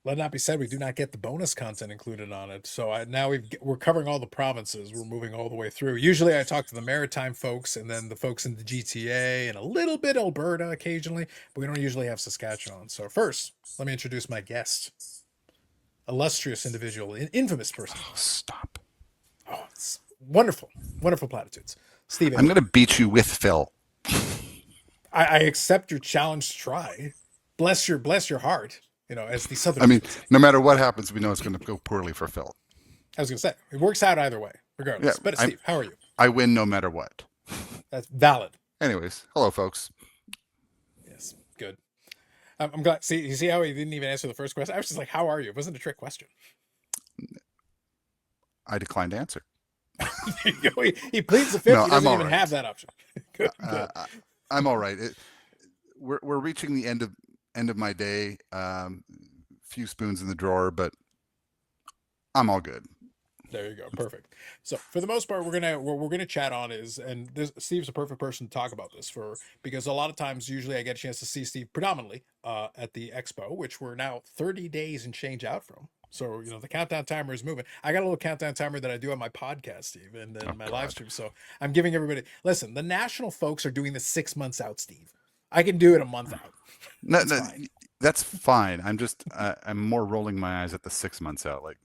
let it not be said we do not get the bonus content included on it. So now we're covering all the provinces. We're moving all the way through. Usually, I talk to the maritime folks and then the folks in the GTA and a little bit Alberta occasionally, but we don't usually have Saskatchewan. So first, let me introduce my guest, illustrious individual, infamous person. Oh, stop. Oh, it's wonderful, wonderful platitudes. Steve I'm Aoki. going to beat you with Phil. I accept your challenge to try. Bless your heart. As the I Southerners mean, would say. no matter what happens, we know it's going to go poorly for Phil. I was going to say it works out either way, Yeah, regardless. But I'm, Steve, how are you? I win no matter what. That's valid. Anyways, hello, folks. Yes, good. I'm glad. See, you see how he didn't even answer the first question? I was just like, "How are you?" It wasn't a trick question. I declined to answer. He pleads the fifth. No, He I'm doesn't all even right. have that option. Good, good. I'm all right. We're reaching the end of my day. Few spoons in the drawer, but I'm all good. There you go. Perfect. So for the most part, we're gonna chat on is, and Steve's a perfect person to talk about this for, because a lot of times usually I get a chance to see Steve predominantly at the expo, which we're now 30 days and change out from. So the countdown timer is moving. I got a little countdown timer that I do on my podcast, Steve, and Oh then my live God. stream. So I'm giving everybody, listen. The national folks are doing this 6 months out, Steve. I can do it a month out. No, It's no, fine. that's fine. I'm more rolling my eyes at the 6 months out. Like,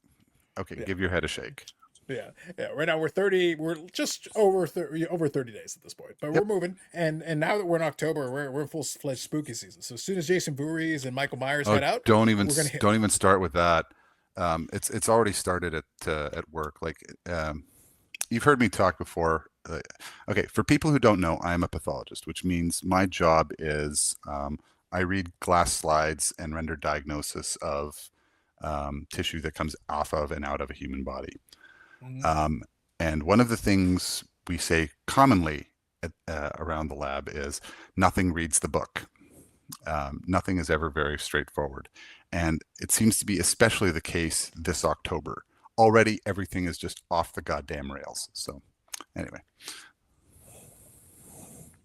okay, Yeah. give your head a shake. Yeah, yeah. Right now we're 30. We're just over 30 days at this point, but we're Yep. moving. And now that we're in October, we're full fledged spooky season. So as soon as Jason Voorhees and Michael Myers Oh, head out, don't even we're gonna hit. don't even start with that. It's already started at work. Like, you've heard me talk before. Okay, for people who don't know, I am a pathologist, which means my job is I read glass slides and render diagnosis of tissue that comes off of and out of a human body. Mhm. Um, and one of the things we say commonly around the lab is nothing reads the book. Nothing is ever very straightforward. And it seems to be especially the case this October. Already everything is just off the goddamn rails. So, anyway.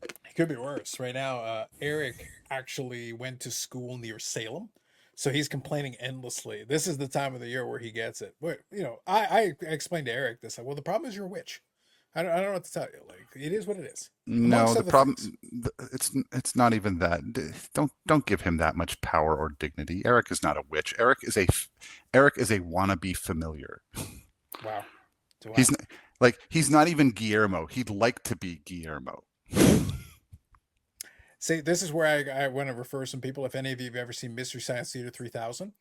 It could be worse. Right now, Eric actually went to school near Salem, so he's complaining endlessly. This is the time of the year where he gets it. But I explained to Eric this. Like, well, the problem is your witch. I don't know what to tell you. Like, it is what it is, No, amongst the other things. problem it's not even that. Don't give him that much power or dignity. Eric is not a witch. Eric is a wannabe familiar. Wow. Wow. He's he's not even Guillermo. He'd like to be Guillermo. See, this is where I want to refer some people. If any of you have ever seen Mystery Science Theater 3000,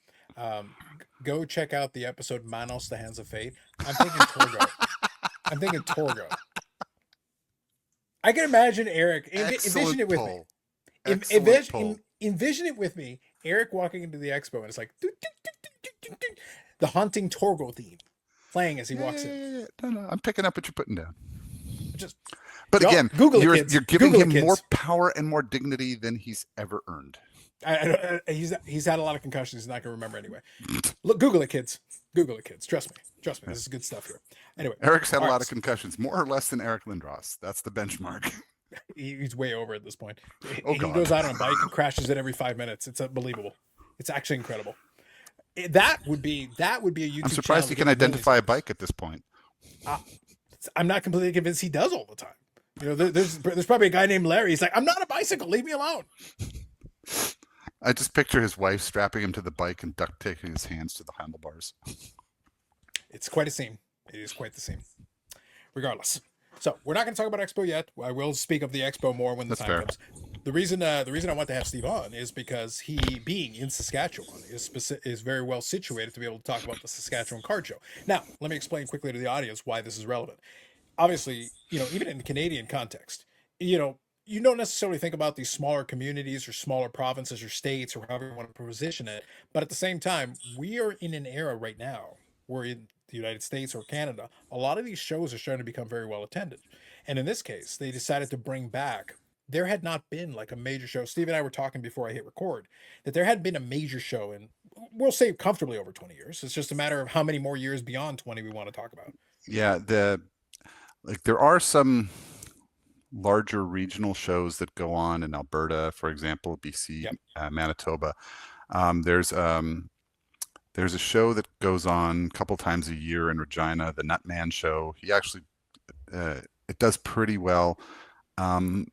go check out the episode Manos, the Hands of Fate. I'm thinking Torgo. I'm thinking Torgo. I can imagine Eric. Envision Excellent it with me. pull. Excellent pull. Envision it with me. Eric walking into the expo and it's like the haunting Torgo theme playing as he Yeah, walks yeah, in. yeah, yeah. No, I'm picking up what you're putting down. Just But y'all again, Google it, you're kids. you're giving Google it, him more kids. power and more dignity than he's ever earned. He's had a lot of concussions. He's not gonna remember anyway. Look, Google it, kids. Google it, kids. Trust me. Trust me. Yeah. This is good stuff here. Anyway, Eric's had a all lot right. of concussions, more or less than Eric Lindros. That's the benchmark. He's way over at this point. Oh He God. goes out on a bike and crashes it every 5 minutes. It's unbelievable. It's actually incredible. That would be a I'm YouTube channel surprised to he can get millions identify of a views. bike at this point. Uh, I'm not completely convinced he does all the time. There's probably a guy named Larry. He's like, I'm not a bicycle. Leave me alone. I just picture his wife strapping him to the bike and duct taping his hands to the handlebars. It's quite a scene. It is quite the scene. Regardless. So we're not going to talk about Expo yet. I will speak of the Expo more when the That's time fair. comes. The reason I want to have Steve on is because he, being in Saskatchewan, is very well situated to be able to talk about the Saskatchewan card show. Now, let me explain quickly to the audience why this is relevant. Obviously, even in the Canadian context, you don't necessarily think about these smaller communities or smaller provinces or states or however you want to position it. But at the same time, we are in an era right now where in the United States or Canada, a lot of these shows are starting to become very well attended. And in this case, they decided to bring back. There had not been like a major show. Steve and I were talking before I hit record that there had been a major show in, we'll say comfortably over 20 years. It's just a matter of how many more years beyond 20 we want to talk about. Yeah, there are some larger regional shows that go on in Alberta, for example, BC, Yep. Manitoba. There's There's a show that goes on a couple times a year in Regina, the Nutman Show. He actually, uh, it does pretty well. Um,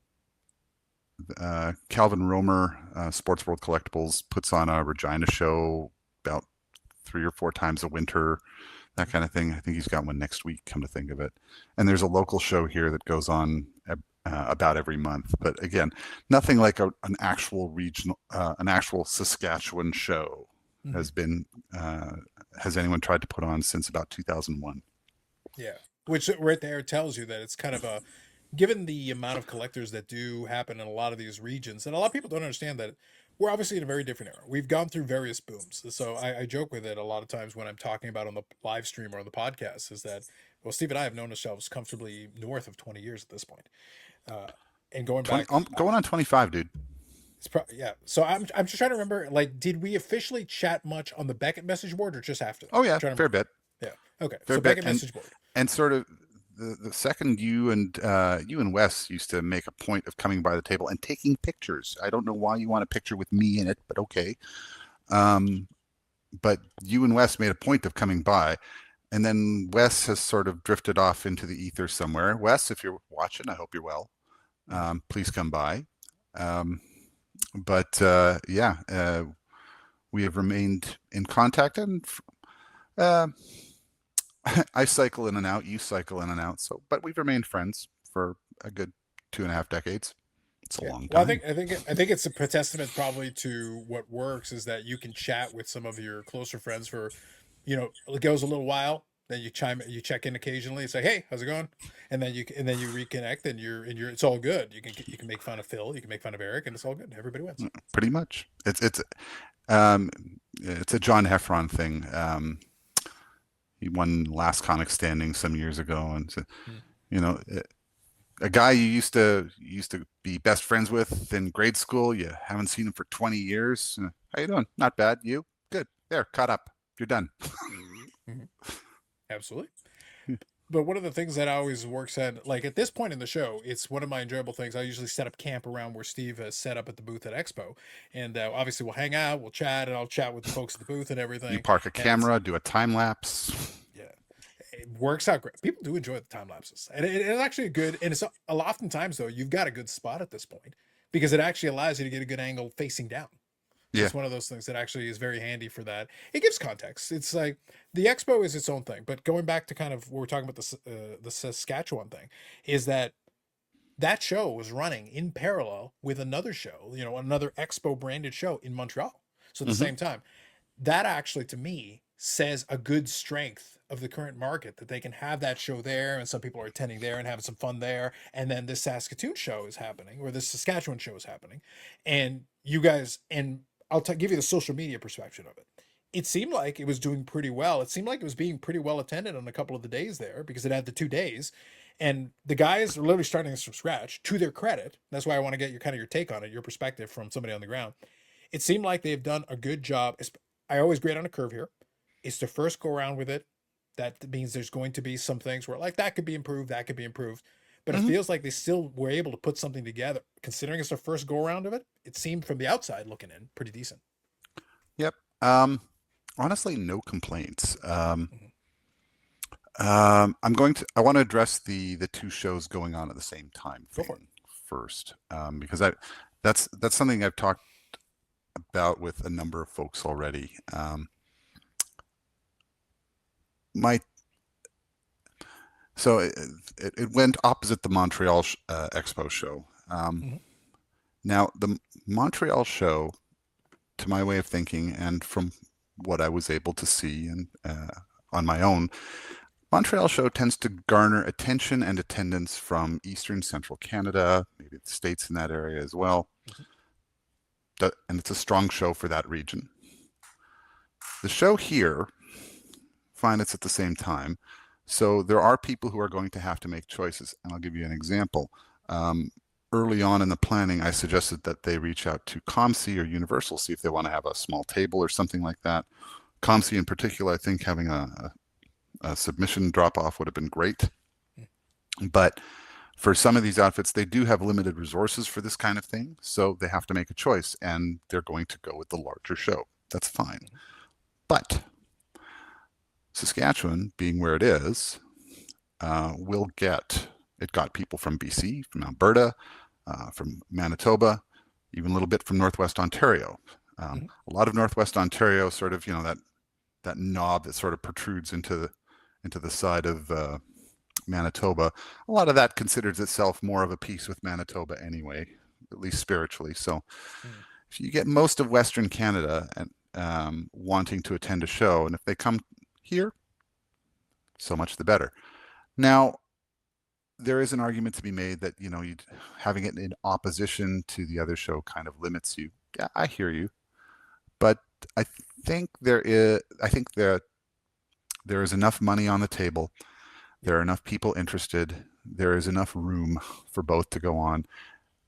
Calvin Romer, Sports World Collectibles, puts on a Regina show about 3 or 4 times a winter, that kind of thing. I think he's got one next week, come to think of it. And there's a local show here that goes on about every month. But again, nothing like an actual regional, an actual Saskatchewan show Mm-hmm. has been, has anyone tried to put on since about 2001. Yeah, which right there tells you that it's kind of a, given the amount of collectors that do happen in a lot of these regions, and a lot of people don't understand that we're obviously in a very different era. We've gone through various booms. So I joke with it a lot of times when I'm talking about on the live stream or on the podcast is that, well, Steve and I have known ourselves comfortably north of 20 years at this point. Uh, and going 20, back, going on 25, dude. it's yeah. So I'm just trying to remember, like, did we officially chat much on the Beckett message board or just after that? Oh I'm yeah, trying to fair remember. bit, Yeah. Okay. fair So bit. Beckett message board. And sort of the second you and Wes used to make a point of coming by the table and taking pictures. I don't know why you want a picture with me in it, but okay. Um, but you and Wes made a point of coming by, and then Wes has sort of drifted off into the ether somewhere. Wes, if you're watching, I hope you're well. Please come by. But we have remained in contact, and uh, I cycle in and out. You cycle in and out. So, but we've remained friends for a good 2.5 decades. It's a Yeah. long Well, time. I think it's a testament probably to what works is that you can chat with some of your closer friends for, it goes a little while. Then you check in occasionally, and say, "Hey, how's it going?" And then you reconnect, and it's all good. You can make fun of Phil, you can make fun of Eric, and it's all good. Everybody wins. Pretty much. Um, it's a John Heffron thing. He won Last Comic Standing some years ago, and so, Mm. you know, a guy you used to be best friends with in grade school. You haven't seen him for 20 years. How you doing? Not bad. You? Good. There, caught up. You're done. Mhm. Absolutely. But one of the things that I always works at, like at this point in the show, it's one of my enjoyable things. I usually set up camp around where Steve has set up at the booth at Expo, and obviously we'll hang out, we'll chat, and I'll chat with the folks at the booth and You everything. park a And it's camera, do a time lapse. yeah, it works out great. People do enjoy the time lapses, and it's actually a good. And it's oftentimes though you've got a good spot at this point because it actually allows you to get a good angle facing down. So Yeah. it's one of those things that actually is very handy for that. It gives context. It's like the expo is its own thing, but going back to kind of what we're talking about the Saskatchewan thing, is that that show was running in parallel with another show, another expo branded show in Montreal. So at the Hmm. same time, that actually to me says a good strength of the current market that they can have that show there and some people are attending there and having some fun there, and then this Saskatoon show is happening or this Saskatchewan show is happening, and you guys, and give you the social media perspective of it. It seemed like it was doing pretty well. It seemed like it was being pretty well attended on a couple of the days there because it had the 2 days, and the guys are literally starting this from scratch. To their credit, that's why I want to get your take on it, your perspective from somebody on the ground. It seemed like they've done a good job. I always grade on a curve here. It's the first go around with it. That means there's going to be some things where like that could be improved, that could be improved. But it Hmm. feels like they still were able to put something together. Considering it's their first go around of it, it seemed from the outside looking in pretty decent. Yep. Honestly, no complaints. Mhm. I want to address the two shows going on at the same time Go for it. thing first, because that's something I've talked about with a number of folks already. My so it went opposite the Montreal Expo show. Mhm. Now the Montreal show, to my way of thinking, and from what I was able to see and on my own, Montreal show tends to garner attention and attendance from Eastern Central Canada, maybe the States in that area as well. Mhm. And it's a strong show for that region. The show here, fine, it's at the same time. So there are people who are going to have to make choices. And I'll give you an example. Early on in the planning, I suggested that they reach out to COMC or Universal, see if they want to have a small table or something like that. COMC in particular, I think having a submission drop off would have been great. But for some of these outfits, they do have limited resources for this kind of thing. So they have to make a choice and they're going to go with the larger show. That's fine. But Saskatchewan, being where it is, it got people from BC, from Alberta, from Manitoba, even a little bit from Northwest Ontario. Mhm. A lot of Northwest Ontario, sort of, that knob that sort of protrudes into the side of Manitoba. A lot of that considers itself more of a piece with Manitoba anyway, at least spiritually. So Mhm. if you get most of Western Canada and wanting to attend a show, and if they come here, so much the better. Now, there is an argument to be made that having it in opposition to the other show kind of limits you. Yeah, I hear you, but I I think that there is enough money on the table. Yeah. There are enough people interested. There is enough room for both to go on,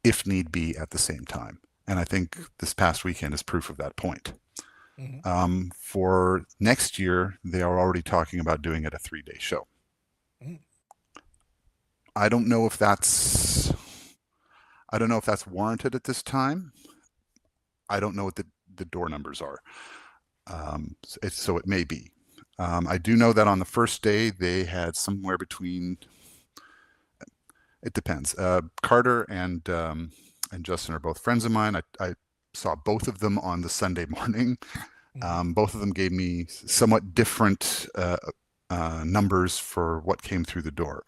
if need be, at the same time. And I think this past weekend is proof of that point. Mhm. For next year, they are already talking about doing it a 3-day show. Mhm. I don't know if that's I don't know if that's warranted at this time. I don't know what the door numbers are. So it may be. I do know that on the first day they had somewhere between. It depends. Carter and Justin are both friends of mine. I saw both of them on the Sunday morning. Mhm. Both of them gave me somewhat different numbers for what came through the door.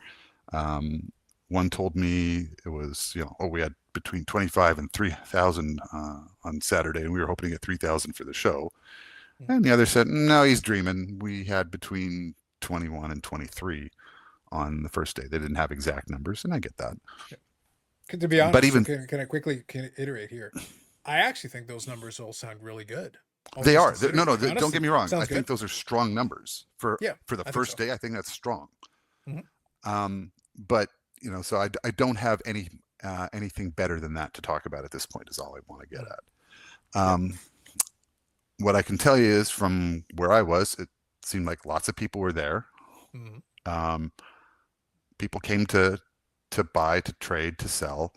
One told me it was, we had between 25 and 3,000 on Saturday, and we were hoping to get 3,000 for the show. Mhm. And the other said, no, he's dreaming. We had between 21 and 23 on the first day. They didn't have exact numbers, and I get that. Yeah. To be But honest, so even can I quickly iterate here? I actually think those numbers all sound really good. All they things are. considered, No, no, like don't get honestly, me wrong. I sounds think good. those are strong numbers Yeah, for the I think first so. day. I think that's strong. Mhm. But so I don't have anything better than that to talk about at this point. Is all I want to get Mhm. at. Yeah. What I can tell you is from where I was, it seemed like lots of people were there. Mhm. Um, People came to buy, to trade, to sell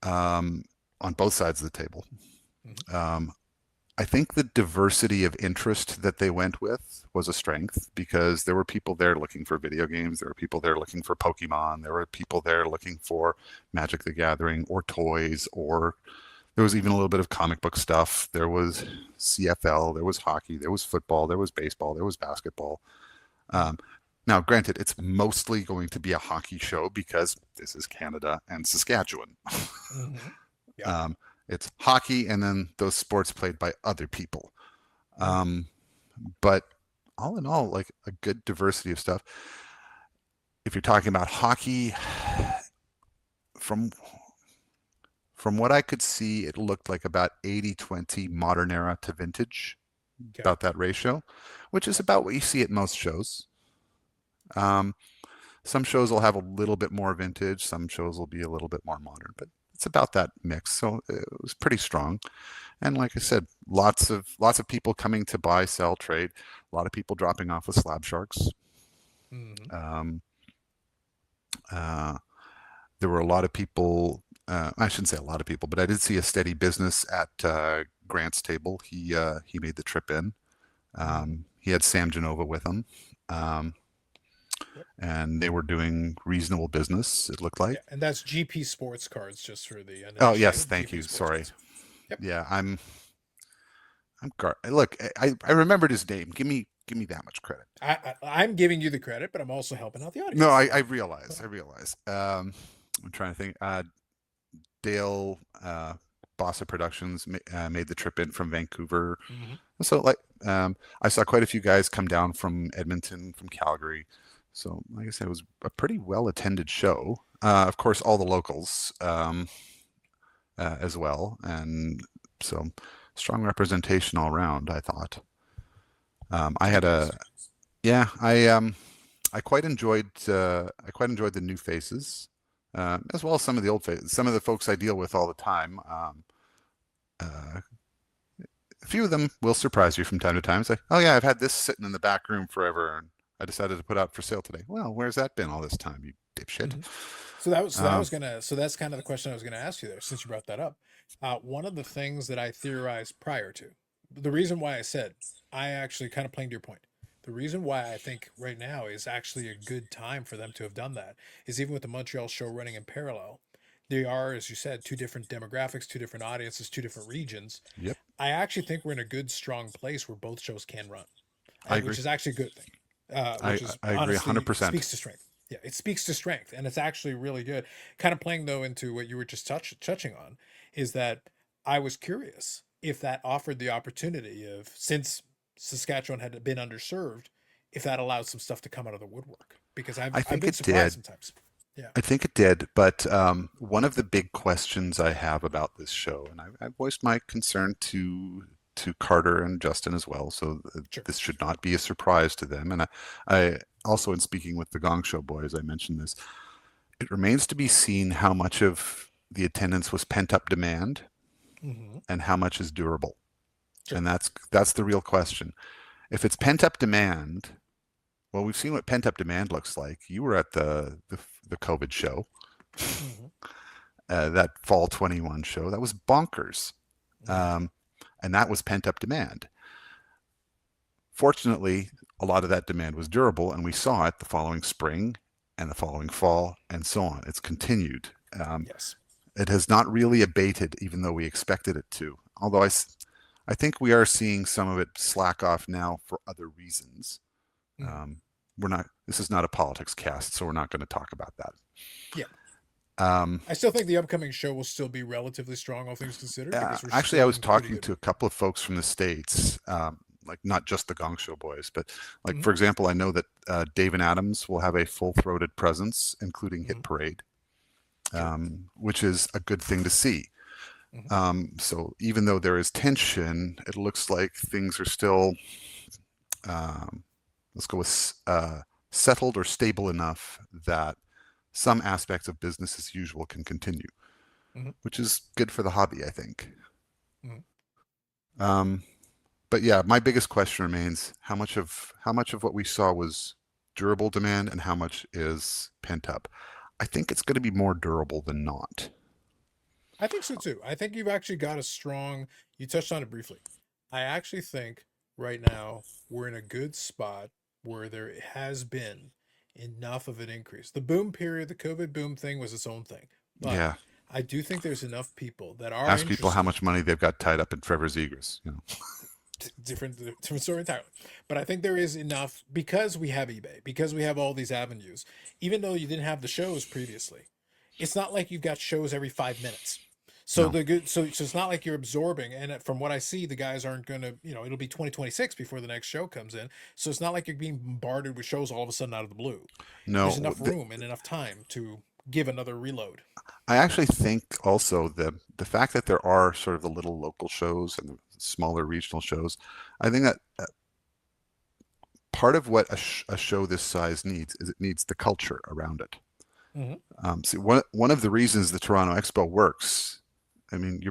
on both sides of the table. Mhm. Um, I think the diversity of interest that they went with was a strength because there were people there looking for video games. There were people there looking for Pokemon. There were people there looking for Magic the Gathering or toys, or there was even a little bit of comic book stuff. There was CFL, there was hockey, there was football, there was baseball, there was basketball. Mhm. Um, Now, granted, it's mostly going to be a hockey show because this is Canada and Saskatchewan. Mhm. Yeah. um, it's hockey and then those sports played by other people. Mhm. Um, but all in all, like a good diversity of stuff. If you're talking about hockey, from from what I could see, it looked like about 80-20 modern era to vintage, Okay. about that ratio, which is Yep. about what you see at most shows. Um, some shows will have a little bit more vintage, some shows will be a little bit more modern, but it's about that mix. So it was pretty strong. And like I said, lots of people coming to buy, sell, trade. A lot of people dropping off with slab sharks. Mhm. Um, uh, there were a lot of people. I shouldn't say a lot of people, but I did see a steady business at Grant's table. He made the trip in. Mhm. He had Sam Genova with him, um, Yep. and they were doing reasonable business. It looked like. Yeah, and that's GP Sports Cards, just for the Oh yes, uninitiated. thank GP you. Sports Sorry. Cards. Yep. Yeah, look. I remembered his name. Give me that much credit. I'm giving you the credit, but I'm also helping out the No, audience. I realize. I realize. I'm trying to think. Dale Bossa Productions made the trip in from Vancouver. Mhm. So like I saw quite a few guys come down from Edmonton, from Calgary. So like I said, it was a pretty well attended show. Of course, all the locals as well, and so strong representation all around. I thought. I had a Fantastic. yeah. I quite enjoyed the new faces, as well as some of the old faces. Some of the folks I deal with all the time. Uh, a few of them will surprise you from time to time. It's like, oh yeah, I've had this sitting in the back room forever, and I decided to put out for sale today. Well, where's that been all this time, you dipshit? Mhm. So Um, that's kind of the question I was gonna ask you there, since you brought that up. One of the things that I theorized prior to, the reason why I said, I actually kind of playing to your point. The reason why I think right now is actually a good time for them to have done that is even with the Montreal show running in parallel, they are, as you said, two different demographics, two different audiences, two different regions. Yep, I actually think we're in a good, strong place where both shows can run, I agree. which is actually a good thing. I Which is I agree honestly 100%. speaks to strength. Yeah, it speaks to strength, and it's actually really good. Kind of playing though into what you were just touching on is that I was curious if that offered the opportunity of, since Saskatchewan had been underserved, if that allowed some stuff to come out of the woodwork, because I I've think been it surprised did. sometimes. Yeah. I think it did, but one of the big questions I have about this show, and I voiced my concern to Carter and Justin as well, so Sure. this should not be a surprise to them. And I also, in speaking with the Gong Show boys, I mentioned this. It remains to be seen how much of the attendance was pent up demand Mm-hmm. and how much is durable, Sure. and that's the real question. If it's pent up demand, well, we've seen what pent up demand looks like. You were at the COVID show, Mm-hmm. that fall 21 show. That was bonkers. Mm-hmm. Um, and that was pent up demand. Fortunately, a lot of that demand was durable, and we saw it the following spring and the following fall and so on. It's continued. Um, Yes. it has not really abated, even though we expected it to. Although I think we are seeing some of it slack off now for other reasons. Mm-hmm. Um, we're not. This is not a politics cast, so we're not going to talk about that. Yeah. Um, I still think the upcoming show will still be relatively strong, all things considered, because we're Actually, I still was in pretty talking good. to a couple of folks from the States, like not just the Gong Show boys, but like, Mm-hmm. for example, I know that Dave and Adams will have a full throated presence, including Mm-hmm. Hit Parade, Sure. which is a good thing to see. Mm-hmm. So even though there is tension, it looks like things are still, um, let's go with settled or stable enough that some aspects of business as usual can continue, Mm-hmm. which is good for the hobby, I think. Mm-hmm. Um, but yeah, my biggest question remains how much of what we saw was durable demand and how much is pent up. I think it's going to be more durable than not. I think so too. I think you've actually got a strong, you touched on it briefly. I actually think right now we're in a good spot where there has been enough of an increase. The boom period, the COVID boom thing was its own thing. But Yeah, I do think there's enough people that are ask people how interested. much money they've got tied up in Trevor Zegras. Different story entirely. But I think there is enough because we have eBay, because we have all these avenues. Even though you didn't have the shows previously, it's not like you've got shows every 5 minutes. So No, the good, so it's not like you're absorbing. And from what I see, the guys aren't gonna, it'll be 2026 before the next show comes in. So it's not like you're being bombarded with shows all of a sudden out of the blue. There's no. enough room and enough time to give another reload. I actually think also the fact that there are sort of the little local shows and the smaller regional shows, I think that part of what a show this size needs is it needs the culture around it. Mm-hmm. See, one of the reasons the Toronto Expo works, I mean,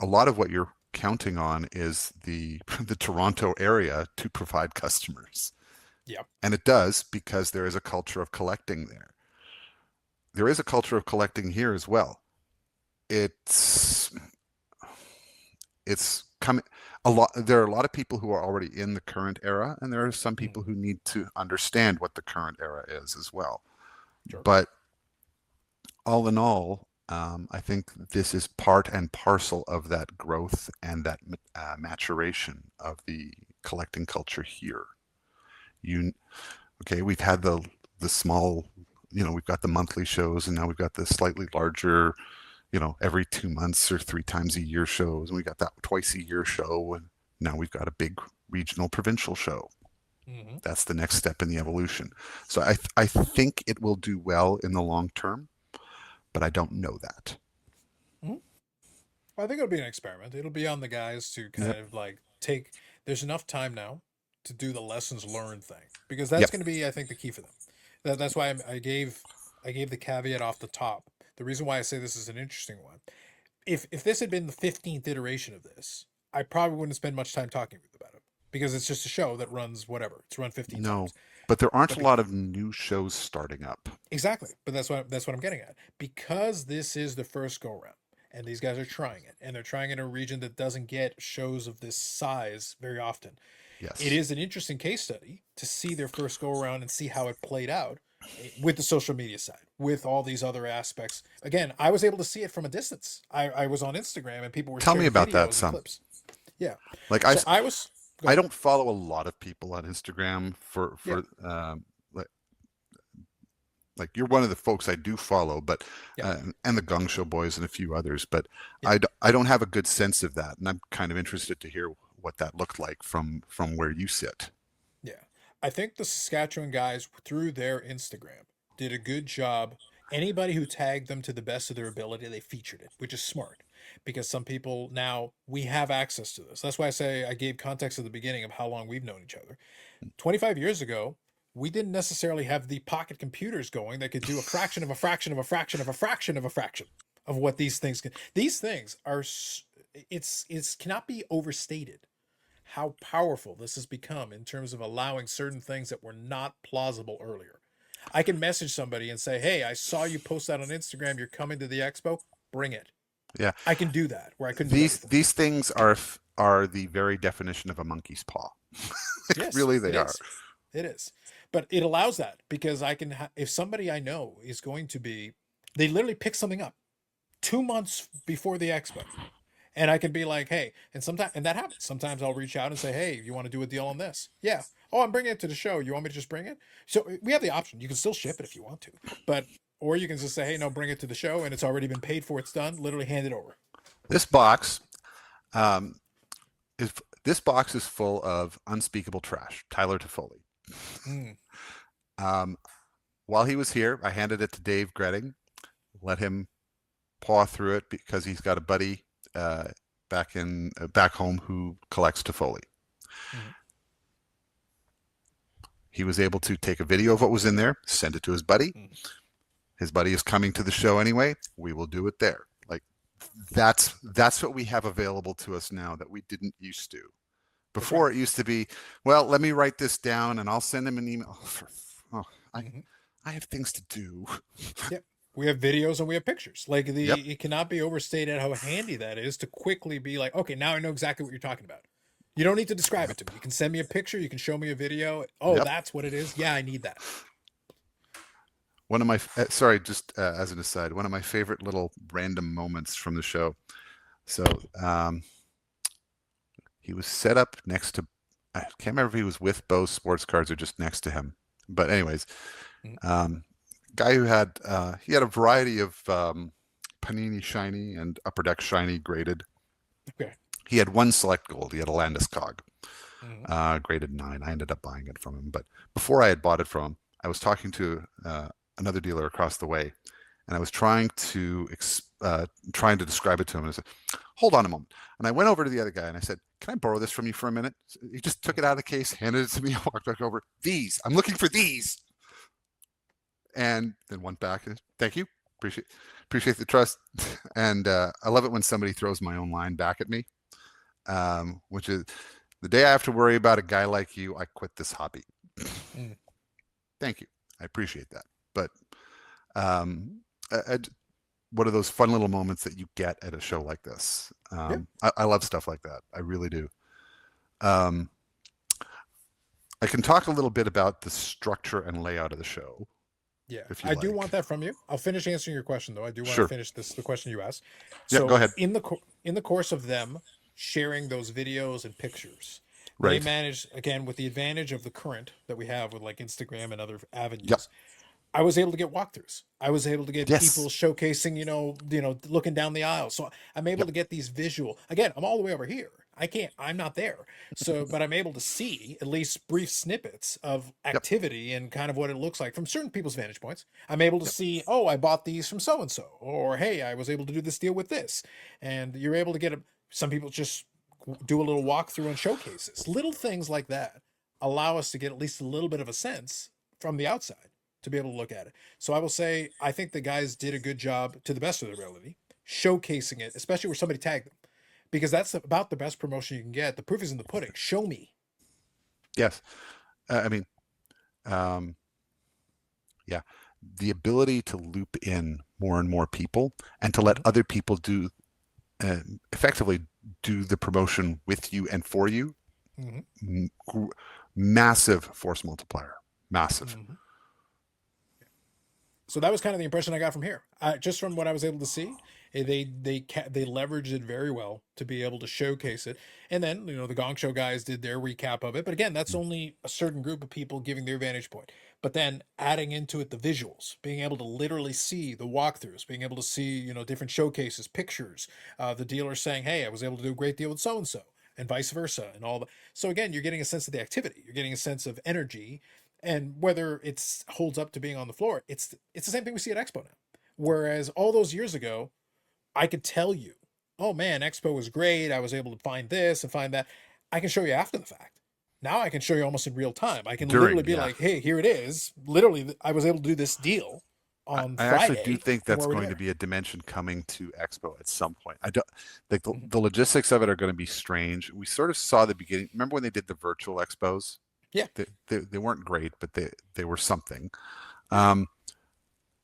a lot of what you're counting on is the the Toronto area to provide customers, Yeah. and it does because there is a culture of collecting there. There is a culture of collecting here as well. It's it's coming a lot. There are a lot of people who are already in the current era, and there are some Mm-hmm. people who need to understand what the current era is as well. Sure. But all in all, I think this is part and parcel of that growth and that maturation of the collecting culture here. You okay? We've had the small, we've got the monthly shows, and now we've got the slightly larger, every 2 months or 3 times a year shows, and we got that twice a year show, and now we've got a big regional provincial show. Mm-hmm. That's the next step in the evolution. So I think it will do well in the long term, but I don't know that. Mm-hmm. Well, I think it'll be an experiment. It'll be on the guys to Yep. kind of like take. There's enough time now to do the lessons learned thing because that's Yep. going to be, I think, the key for them. That's why I gave the caveat off the top. The reason why I say this is an interesting one. If this had been the 15th iteration of this, I probably wouldn't spend much time talking about it because it's just a show that runs whatever. It's run 15 No, times. but there aren't But a lot of new shows starting up. exactly. But that's what I'm getting at. Because this is the first go round, and these guys are trying it, and they're trying it in a region that doesn't get shows of this size very often. It Yes. is an interesting case study to see their first go around and see how it played out with the social media side, with all these other aspects. Again, I was able to see it from a distance. I was on Instagram and people were Tell me sharing about that videos and some. clips. Yeah. Like So I was, go I ahead. don't follow a lot of people on Instagram Yeah. like like you're one of the folks I do follow, but Yeah. and the Gong Show Boys and a few others, but Yeah. I don't have a good sense of that, and I'm kind of interested to hear what that looked like from where you sit. Yeah. I think the Saskatchewan guys, through their Instagram, did a good job. Anybody who tagged them to the best of their ability, they featured it, which is smart because some people now we have access to this. That's why I say I gave context at the beginning of how long we've known each other. 25 years ago, we didn't necessarily have the pocket computers going that could do a fraction of a fraction of a fraction of a fraction of a fraction of what these things can. These things are, it's cannot be overstated how powerful this has become in terms of allowing certain things that were not plausible earlier. I can message somebody and say, "Hey, I saw you post that on Instagram. You're coming to the expo. Bring it." Yeah, I can do that where I couldn't do that these before. these things are the very definition of a monkey's paw. Like, Yes, really, it they are. is. It is. But it allows that because I can, if somebody I know is going to be, they literally pick something up 2 months before the expo. And I can be like, hey, and sometimes, and that happens. Sometimes I'll reach out and say, hey, you want to do a deal on this? Yeah. Oh, I'm bringing it to the show. You want me to just bring it? So we have the option. You can still ship it if you want to, but, or you can just say, hey, no, bring it to the show and it's already been paid for. It's done. Literally hand it over. This box um, is this box is full of unspeakable trash. Tyler Toffoli. Mm, Um, while he was here, I handed it to Dave Gretting, let him paw through it because he's got a buddy uh, back home who collects Toffoli. mm, He was able to take a video of what was in there, send it to his buddy. mm. His buddy is coming to the show anyway. We will do it there. Like that's what we have available to us now that we didn't used to. Okay. Before it used to be, well, let me write this down and I'll send him an email. Oh, Hmm. I have things to do. Yep. We have videos and we have pictures. Like Yep. it cannot be overstated how handy that is to quickly be like, okay, now I know exactly what you're talking about. You don't need to describe it to me. You can send me a picture. You can show me a video. Oh, Yep. that's what it is. Yeah, I need that. One of my sorry, just as an aside, one of my favorite little random moments from the show. So he was set up next to, I can't remember if he was with Bose Sports Cards or just next to him. But anyways, Mhm. guy who had he had a variety of Panini Shiny and Upper Deck Shiny graded. Okay. He had one select gold. He had a Landeskog, Mhm. graded 9. I ended up buying it from him. But before I had bought it from him, I was talking to another dealer across the way, and I was trying to describe it to him. And I said, "Hold on a moment." And I went over to the other guy and I said, "Can I borrow this from you for a minute?" So he just took it out of the case, handed it to me. I walked back over. These. I'm looking for these. And then went back and thank you. Appreciate the trust. And I love it when somebody throws my own line back at me, which is the day I have to worry about a guy like you, I quit this hobby. Mm. Thank you. I appreciate that. But one of those fun little moments that you get at a show like this. Yeah. I love stuff like that. I really do. I can talk a little bit about the structure and layout of the show, Yeah. if you I do want like. that from you. I'll finish answering your question though. I do want to Sure. finish the question you asked. Yeah, go So ahead. in the course of them sharing those videos and pictures, they Right. managed again with the advantage of the current that we have with like Instagram and other Yep. avenues. I was able to get walkthroughs. I was able to get people Yes. showcasing, looking down the aisle. So I'm able Yep. to get these visual. Again, I'm all the way over here. I can't. I'm not there. So, but I'm able to see at least brief snippets of Yep. activity and kind of what it looks like from certain people's vantage points. I'm able to Yep. see, oh, I bought these from so and so, or hey, I was able to do this deal with this, and you're able to get a. Some people just do a little walkthrough and showcases. Little things like that allow us to get at least a little bit of a sense from the outside to be able to look at it. So I will say I think the guys did a good job to the best of their ability showcasing it, especially where somebody tagged them, because that's about the best promotion you can get. The proof is in the pudding. Show me. Yes. I mean, um, yeah, the ability to loop in more and more people and to let Mhm. other people do effectively do the promotion with you and for you Hmm. Massive force multiplier. Massive. Hmm. So that was kind of the impression I got from here. Just from what I was able to see, they leveraged it very well to be able to showcase it. And then the Gong Show guys did their recap of it. But again, that's only a certain group of people giving their vantage point. But then adding into it the visuals, being able to literally see the walkthroughs, being able to see different showcases, pictures, the dealer saying, "Hey, I was able to do a great deal with so and so." And vice versa, and all that. So again, you're getting a sense of the activity. You're getting a sense of energy, and whether it's holds up to being on the floor, it's the same thing we see at Expo now. Whereas all those years ago, I could tell you, oh man, Expo was great. I was able to find this and find that. I can show you after the fact. Now I can show you almost in real time. I can literally During, be yeah. like, hey, here it is. Literally, I was able to do this deal on I actually do Friday, think and that's we're already going to there. be a dimension coming to Expo at some point. I don't like Mm-hmm. the logistics of it are going to be strange. We sort of saw the beginning. Remember when they did the virtual expos? Yeah. They weren't great, but they were something. Yeah. Um,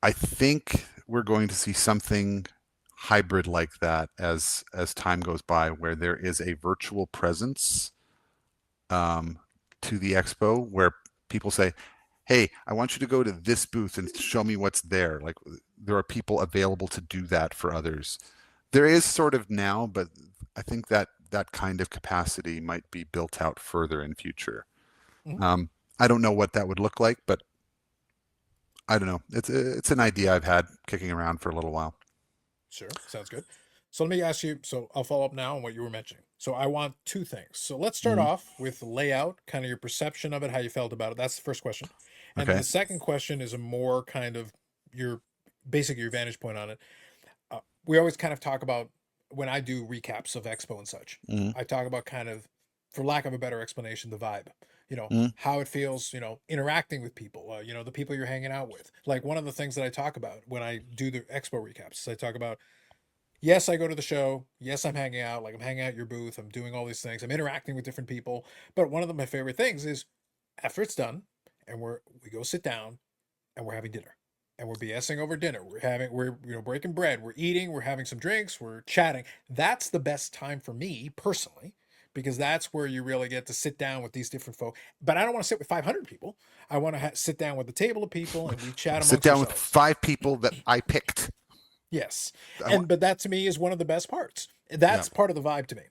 I think we're going to see something hybrid like that as time goes by, where there is a virtual presence um, to the expo where people say, "Hey, I want you to go to this booth and show me what's there." Like there are people available to do that for others. There is sort of now, but I think that that kind of capacity might be built out further in future. Mm-hmm. Um, I don't know what that would look like, but I don't know. It's an idea I've had kicking around for a little while. Sure, sounds good. So let me ask you. So I'll follow up now on what you were mentioning. So I want two things. So let's start Mm-hmm. off with the layout, kind of your perception of it, how you felt about it. That's the first question. And then Okay. the second question is a more kind of your basically your vantage point on it. We always kind of talk about when I do recaps of Expo and such. Mm-hmm. I talk about kind of, for lack of a better explanation, the vibe. Mm-hmm. How it feels. Interacting with people. The people you're hanging out with. Like one of the things that I talk about when I do the Expo recaps, is I talk about, yes, I go to the show. Yes, I'm hanging out. Like I'm hanging out at your booth. I'm doing all these things. I'm interacting with different people. But one of my favorite things is after it's done, and we go sit down and we're having dinner, and we're BSing over dinner. We're breaking bread. We're eating. We're having some drinks. We're chatting. That's the best time for me personally. Because that's where you really get to sit down with these different folks. But I don't want to sit with 500 people. I want to sit down with a table of people and we chat Sit amongst down with ourselves. 5 people that I picked. Yes. I want, But that to me is one of the best parts. yeah. That's part of the vibe to me.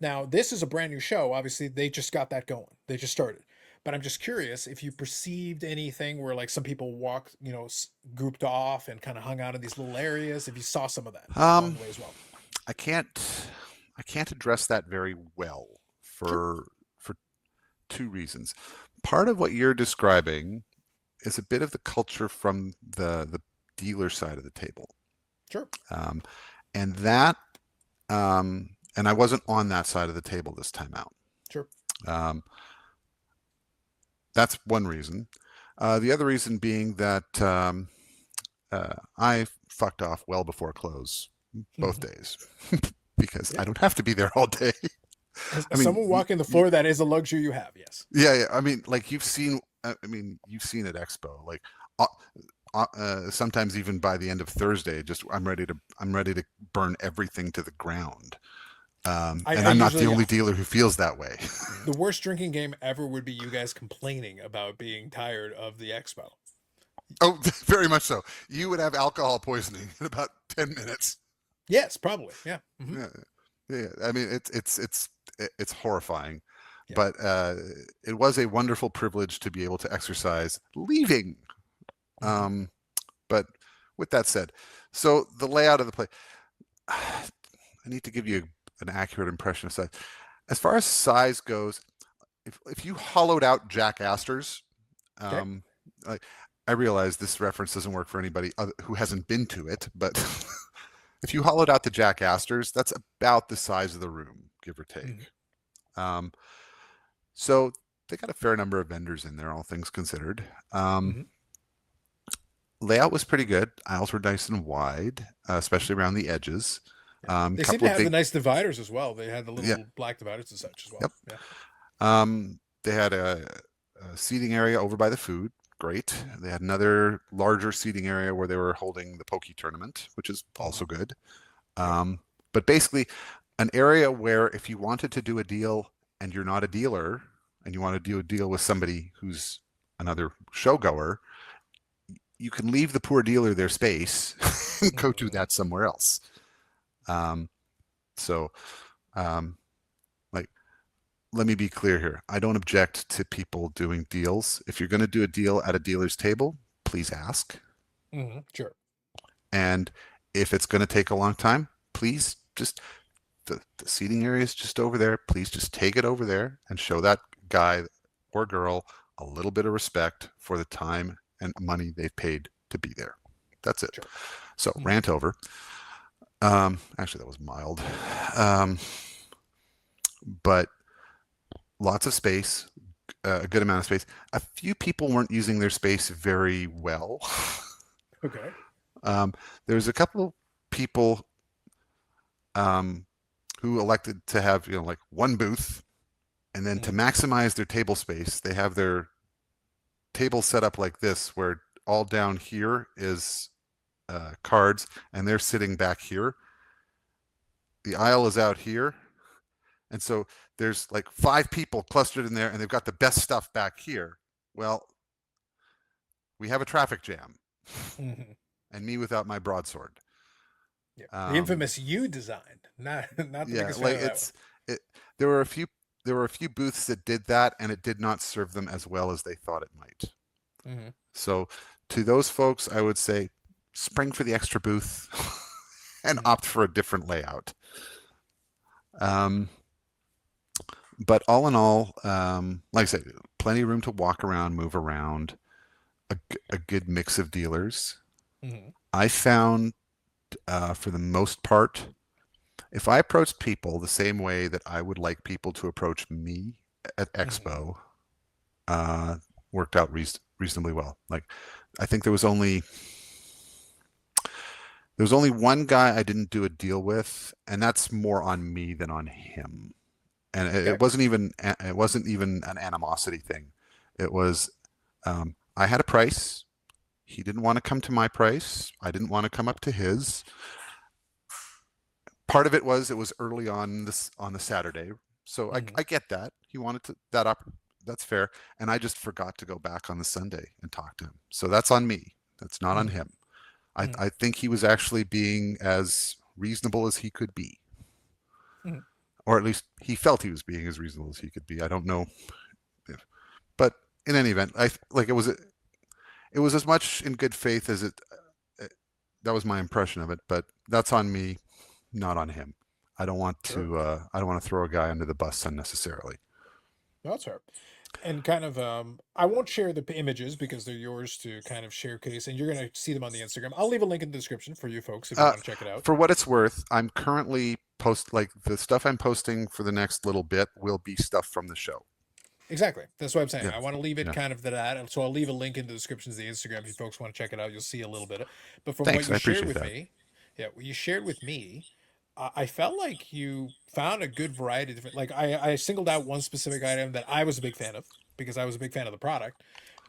Now, this is a brand new show. Obviously, they just got that going. They just started. But I'm just curious if you perceived anything where like some people walked, grouped off and kind of hung out in these little areas, if you saw some of that along Um, the way as well. I can't I can't address that very well Sure. for two reasons. Part of what you're describing is a bit of the culture from the dealer side of the table, Sure. um, and that and I wasn't on that side of the table this time out. Sure. Um, that's one reason. The other reason being that I fucked off well before close both days because Yeah. I don't have to be there all day. I As mean, someone walking the floor, that is a luxury you have. Yes. yeah, yeah. I mean, like you've seen. You've seen at Expo. Like, uh, sometimes even by the end of Thursday, just I'm ready to burn everything to the ground. And I I'm not the usually, yeah. only dealer who feels that way. The worst drinking game ever would be you guys complaining about being tired of the expo. Oh, very much so. You would have alcohol poisoning in about 10 minutes. Yes, probably. Yeah. Hmm. Yeah, yeah. I mean, it's horrifying, Yeah. but it was a wonderful privilege to be able to exercise leaving. Hmm. Um, but with that said, so the layout of the place, I need to give you an accurate impression of size. As far as size goes, if you hollowed out Jack Astor's, Okay. um, like I realize this reference doesn't work for anybody who hasn't been to it, but if you hollowed out the Jack Astor's, that's about the size of the room, give or take. Hmm. Um, so they got a fair number of vendors in there, all things considered. Hmm. Layout was pretty good. Aisles were nice and wide, especially around the edges. Yeah. They seem Couple to of have the big, nice dividers as well. They had the yeah, little black dividers and such as well. yep. Yeah. They had a seating area over by the food. Great. They had another larger seating area where they were holding the pokey tournament, which is Hmm. also good. Yep. But basically, an area where if you wanted to do a deal and you're not a dealer and you want to do a deal with somebody who's another showgoer, you can leave the poor dealer their space and go do Mm-hmm. that somewhere else. Um, so, like, let me be clear here. I don't object to people doing deals. If you're going to do a deal at a dealer's table, please ask. Mm-hmm. Sure. And if it's going to take a long time, please just the seating area is just over there. Please just take it over there and show that guy or girl a little bit of respect for the time and money they've paid to be there. That's it. Sure. So Mm-hmm. rant over. Actually, that was mild. Um, but lots of space, a good amount of space. A few people weren't using their space very well. Okay. um, there's a couple people um, who elected to have like one booth, and then to Mm-hmm. maximize their table space, they have their table set up like this, where all down here is cards, and they're sitting back here. The aisle is out here, and so there's like 5 people clustered in there, and they've got the best stuff back here. Well, we have a traffic jam, Mm-hmm. and me without my broadsword. Yeah. The Um, infamous you designed. Not the yeah, biggest fan like of that one. it. There were a few booths that did that, and it did not serve them as well as they thought it might. Mm-hmm. So to those folks, I would say spring for the extra booth and Mm-hmm. opt for a different layout. Um, but all in all, like I said, plenty of room to walk around, move around, a good mix of dealers. Mm-hmm. I found, for the most part, if I approached people the same way that I would like people to approach me at Mm-hmm. Expo, uh, worked out reasonably well. Like, I think there was only one guy I didn't do a deal with, and that's more on me than on him. And Okay. it wasn't even an animosity thing. It was I had a price. He didn't want to come to my price. I didn't want to come up to his. Part of it was early on this on the Saturday, so Mm-hmm. I get that he wanted to that up. That's fair, and I just forgot to go back on the Sunday and talk to him. So that's on me. That's not on Mm-hmm. him. Mm-hmm. I think he was actually being as reasonable as he could be, Mm-hmm. or at least he felt he was being as reasonable as he could be. I don't know, but in any event, I like it was as much in good faith as it. That was my impression of it, but that's on me, not on him. I don't want Sure. to. I don't want to throw a guy under the bus unnecessarily. That's fair. And kind of, I won't share the images because they're yours to kind of showcase, and you're going to see them on the Instagram. I'll leave a link in the description for you folks if you Uh, want to check it out. for what it's worth, I'm currently like the stuff I'm posting for the next little bit will be stuff from the show. Exactly. That's what I'm saying. Yeah, I want to leave it yeah. kind of to that. And so I'll leave a link in the descriptions of the Instagram if you folks want to check it out. You'll see a little bit. But from what Thanks, you I shared appreciate with that. me, yeah, what you shared with me, I felt like you found a good variety of different. Like I singled out one specific item that I was a big fan of because I was a big fan of the product.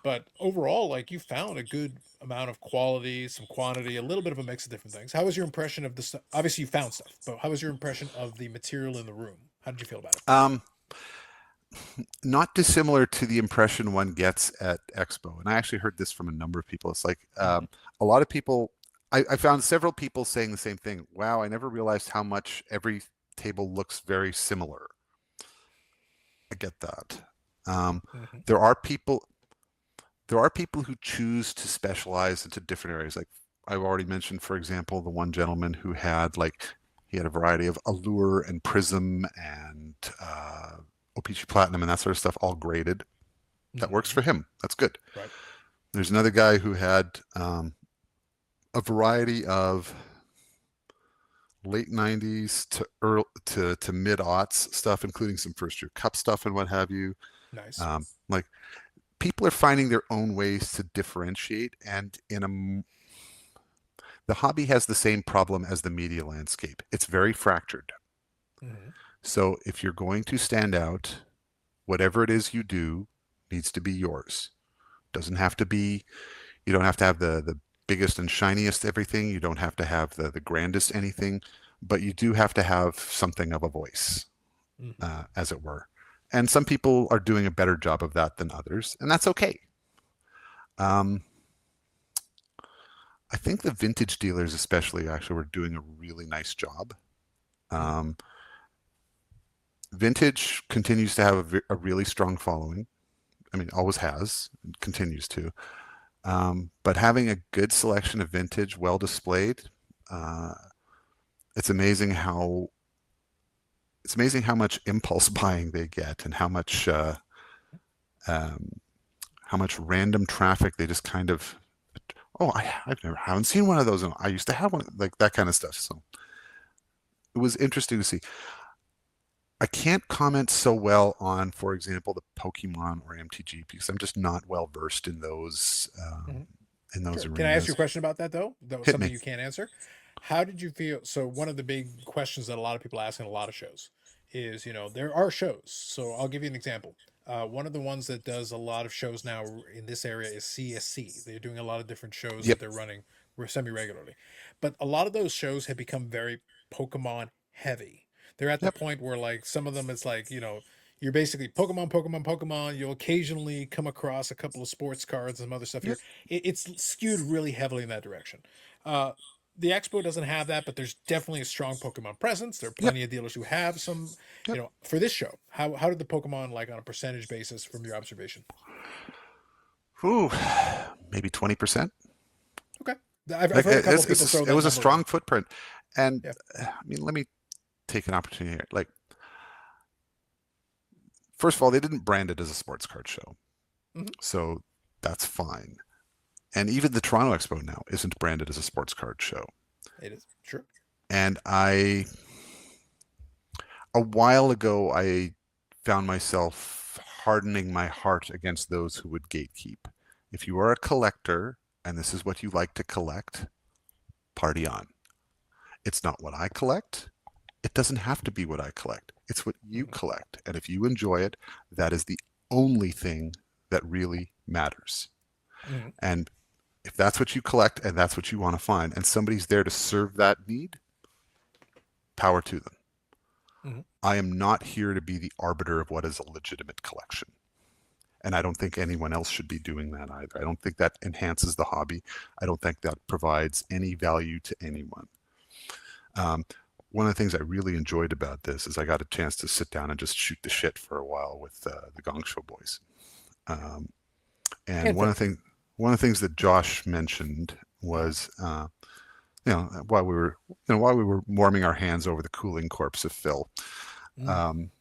But overall, like you found a good amount of quality, some quantity, a little bit of a mix of different things. How was your impression of the stuff? Obviously, you found stuff, but how was your impression of the material in the room? How did you feel about it? Um, Not dissimilar to the impression one gets at Expo, and I actually heard this from a number of people. It's like Mm-hmm. a lot of people. I found several people saying the same thing. Wow, I never realized how much every table looks very similar. I get that. Um, Mm-hmm. there are people who choose to specialize into different areas. Like I've already mentioned, for example, the one gentleman who had he had a variety of Allure and Prism and OPG Platinum and that sort of stuff all graded. That works Mm-hmm. for him. That's good. Right. There's another guy who had a variety of late 90s to early to mid aughts stuff, including some first year cup stuff and what have you. Nice. Like people are finding their own ways to differentiate, and the hobby has the same problem as the media landscape. It's very fractured. Mm-hmm. So if you're going to stand out, whatever it is you do needs to be yours. Doesn't have to be, you don't have to have the biggest and shiniest everything. You don't have to have the grandest anything, but you do have to have something of a voice, Mm-hmm. as it were. And some people are doing a better job of that than others, and that's okay. Um, I think the vintage dealers, especially, actually, were doing a really nice job. Mhm. Um, Vintage continues to have a really strong following. I mean, always has, and continues to. But having a good selection of vintage, well displayed, uh, it's amazing how much impulse buying they get, and um, how much random traffic they just kind of. Oh, I've never haven't seen one of those. I used to have one, like that kind of stuff. So it was interesting to see. I can't comment so well on, for example, the Pokemon or MTG because I'm just not well versed Mhm. in those Sure. Can I ask you a arenas. question about that though? Though Hit something me. you can't answer. How did you feel? So one of the big questions that a lot of people ask in a lot of shows is, there are shows. So I'll give you an example. One of the ones that does a lot of shows now in this area is CSC. They're doing a lot of different shows that Yep. they're running semi regularly, but a lot of those shows have become very Pokemon heavy. They're at the Yep. point where like some of them it's like you're basically Pokemon, Pokemon, Pokemon. You'll occasionally come across a couple of sports cards and some other stuff Yep. here. It's skewed really heavily in that direction. Uh, the Expo doesn't have that, but there's definitely a strong Pokemon presence. There are Yep. plenty of dealers who have some. Yep. For this show, how did the Pokemon like on a percentage basis from your observation? Ooh, maybe 20%. Okay, I've Like heard a couple of people throw it that was a number strong around. footprint, and Yeah. I mean, let me take an opportunity here. Like, first of all, they didn't brand it as a sports card show, Hmm. so that's fine. And even the Toronto Expo now isn't branded as a sports card show. It is sure. And a while ago, I found myself hardening my heart against those who would gatekeep. If you are a collector and this is what you like to collect, party on. It's not what I collect. It doesn't have to be what I collect. It's what you Hmm. collect. And if you enjoy it, that is the only thing that really matters. Hmm. And if that's what you collect and that's what you want to find, and somebody's there to serve that need, power to them. Hmm. I am not here to be the arbiter of what is a legitimate collection. And I don't think anyone else should be doing that either. I don't think that enhances the hobby. I don't think that provides any value to anyone. Um, One of the things I really enjoyed about this is I got a chance to sit down and just shoot the shit for a while with the Gong Show boys. Um, and And Phil. one of the things that Josh mentioned was, while we were warming our hands over the cooling corpse of Phil, Mm. um,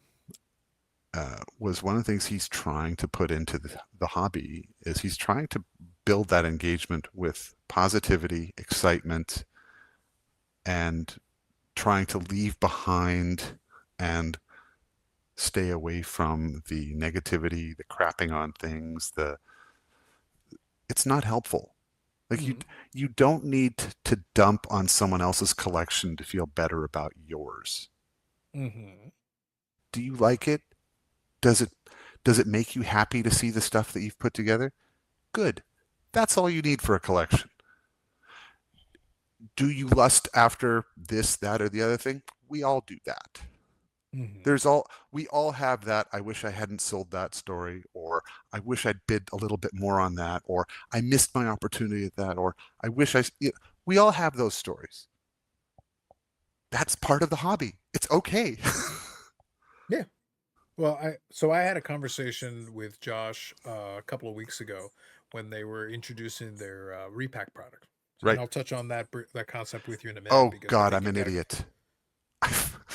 was one of the things he's trying to put into the hobby is he's trying to build that engagement with positivity, excitement, and trying to leave behind and stay away from the negativity, the crapping on things. It's not helpful. Like Mm. you don't need to dump on someone else's collection to feel better about yours. Hmm. Do you like it? Does it does it make you happy to see the stuff that you've put together? Good. That's all you need for a collection. Do you lust after this, that, or the other thing? We all do that. Hmm. We all have that. I wish I hadn't sold that story, or I wish I'd bid a little bit more on that, or I missed my opportunity at that, or I wish we all have those stories. That's part of the hobby. It's okay. Yeah. Well, I had a conversation with Josh a couple of weeks ago when they were introducing their repack product, and Right. I'll touch on that concept with you in a minute Oh because I God, think I'm you've an got a idiot.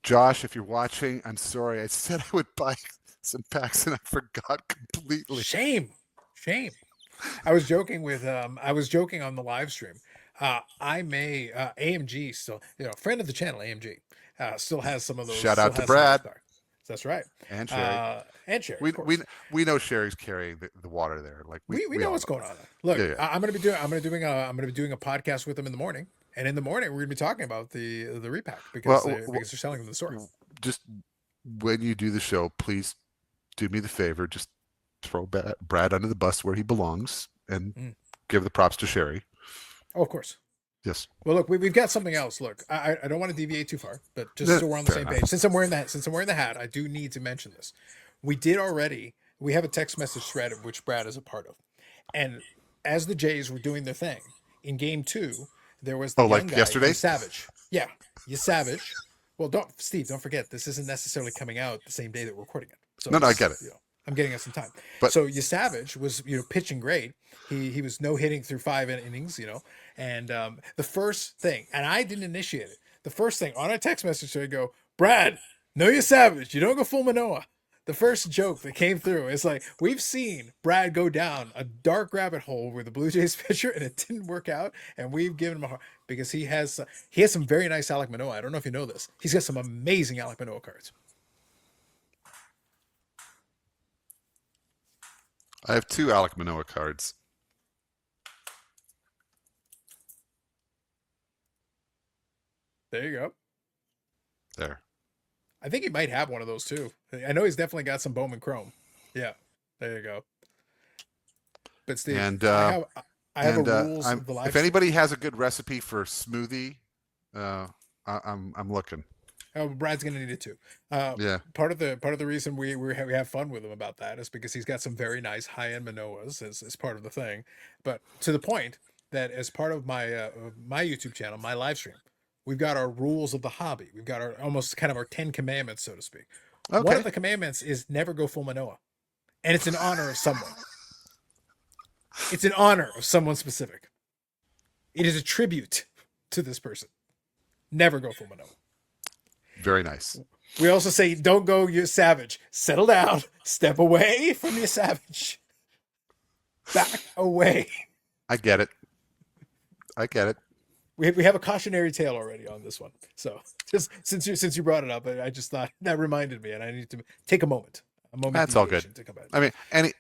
Josh, if you're watching, I'm sorry. I said I would buy some packs and I forgot completely. shame, shame. I was joking on the live stream. I may AMG still, friend of the channel AMG, Shout still out to has some of those Brad packs. That's right. and Sherry. And Sherry, We of we course. we know Sherry's carrying the water there. Like We we know all what's know going on that. there. Look, Yeah, yeah. I'm gonna be doing a podcast with them in the morning, and in the morning we're gonna be talking about the repack because Well, they're selling them in the store. just when you do the show, please do me the favor. Just throw Brad under the bus where he belongs and Mm. give the props to Sherry. Oh, of course. Yes. Well, look, we've got something else. Look, I don't want to deviate too far, but just so we're on the Fair same enough. page, since I'm wearing the hat, I do need to mention this. We have a text message thread of which Brad is a part of, and as the Jays were doing their thing in Game Two, there was the Oh, young like guy, you yesterday? Savage. Yeah, you Savage. Well, don't forget, this isn't necessarily coming out the same day that we're recording it, so No, no, I it's get it. I'm getting us some time. But So you Savage was pitching great. He was no hitting through 5 innings, and the first thing, and I didn't initiate it. The first thing on a text message, so I go, Brad, no, you Savage. You don't go full Manoa. The first joke that came through is like, we've seen Brad go down a dark rabbit hole with the Blue Jays pitcher, and it didn't work out. And we've given him a hard because he has some very nice Alek Manoa. I don't know if you know this. He's got some amazing Alek Manoa cards. I have 2 Alek Manoa cards. There you go. There. I think he might have one of those too. I know he's definitely got some Bowman Chrome. Yeah, there you go. But Steve, And I have and a rules of the live. if anybody has a good recipe for smoothie, I'm looking. Oh, Brad's gonna need it too. Yeah. Part of the reason we have fun with him about that is because he's got some very nice high end Manoas as part of the thing. But to the point that as part of my YouTube channel, my live stream, we've got our rules of the hobby. We've got our almost kind of our 10 commandments, so to speak. Okay. One of the commandments is never go full Manoa, and it's in honor of someone. It's in honor of someone specific. It is a tribute to this person. Never go full Manoa. Very nice. We also say, don't go, you Savage. Settle down. Step away from your Savage. Back away. I get it. I get it. We have a cautionary tale already on this one. So just since you brought it up, I just thought that reminded me, and I need to take a moment. That's all good. To come back. I mean,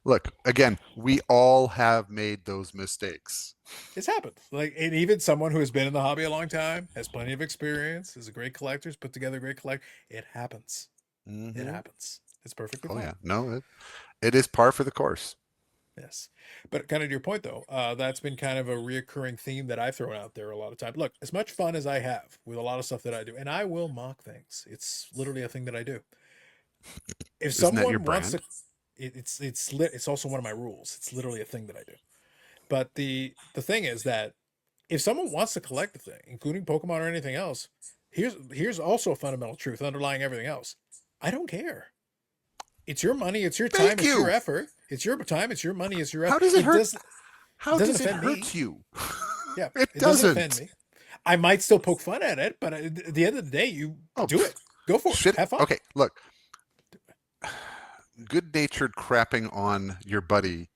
look, again, we all have made those mistakes. It's happened. And even someone who has been in the hobby a long time, has plenty of experience, is a great collector, has put together a great collect. It happens. Mm-hmm. It happens. It's perfectly fine. Yeah. No, it is par for the course. Yes. But kind of to your point, though, that's been kind of a reoccurring theme that I've thrown out there a lot of times. Look, as much fun as I have with a lot of stuff that I do, and I will mock things. It's literally a thing that I do. If Isn't that someone your wants brand? to, it's also one of my rules. It's literally a thing that I do. But the thing is that if someone wants to collect a thing, including Pokemon or anything else, here's also a fundamental truth underlying everything else. I don't care. It's your money. It's your time. It's your effort. It's your time. It's your money. It's your effort. How does it hurt? How does it hurt you? Yeah, it doesn't offend me. I might still poke fun at it, but at the end of the day, you do it. Go for it. Have fun. Okay, look. Good-natured crapping on your buddy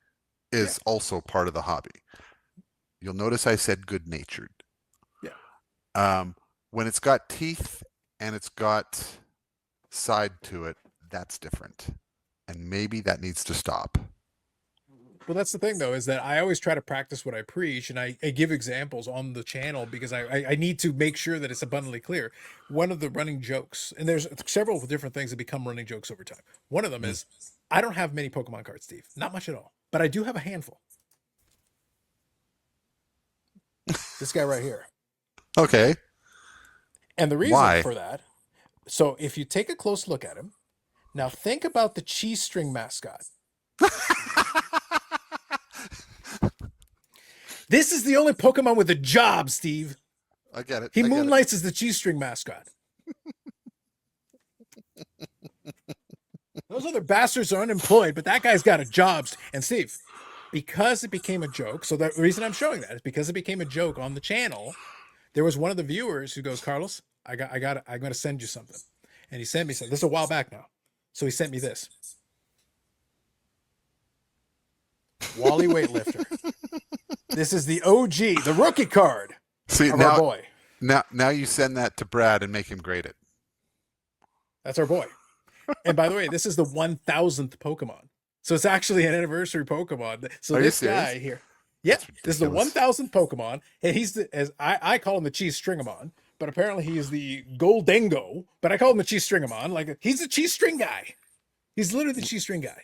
is also part of the hobby. You'll notice I said good-natured. Yeah. When it's got teeth and it's got side to it, that's different. And maybe that needs to stop. Well, that's the thing, though, is that I always try to practice what I preach, and I give examples on the channel because I need to make sure that it's abundantly clear. One of the running jokes, and there's several different things that become running jokes over time. One of them is, I don't have many Pokemon cards, Steve. Not much at all. But I do have a handful. This guy right here. Okay. And the reason for that, so if you take a close look at him, now think about the cheese string mascot. This is the only Pokemon with a job, Steve. I get it. He moonlights as the cheese string mascot. Those other bastards are unemployed, but that guy's got a job. And Steve, because it became a joke, so the reason I'm showing that is because it became a joke on the channel. There was one of the viewers who goes, Carlos, I'm going to send you something. And he sent me something. This is a while back now. So he sent me this. Wally Weightlifter. This is the OG, the rookie card of our boy. Now you send that to Brad and make him grade it. That's our boy. And by the way, this is the 1000th Pokemon. So it's actually an anniversary Pokemon. So this guy here. Yeah, this is the 1000th Pokemon. And he's as I call him the Cheese Stringamon, but apparently he is the Goldengo, but I call him the Cheese Stringamon. Like he's the cheese string guy. He's literally the cheese string guy.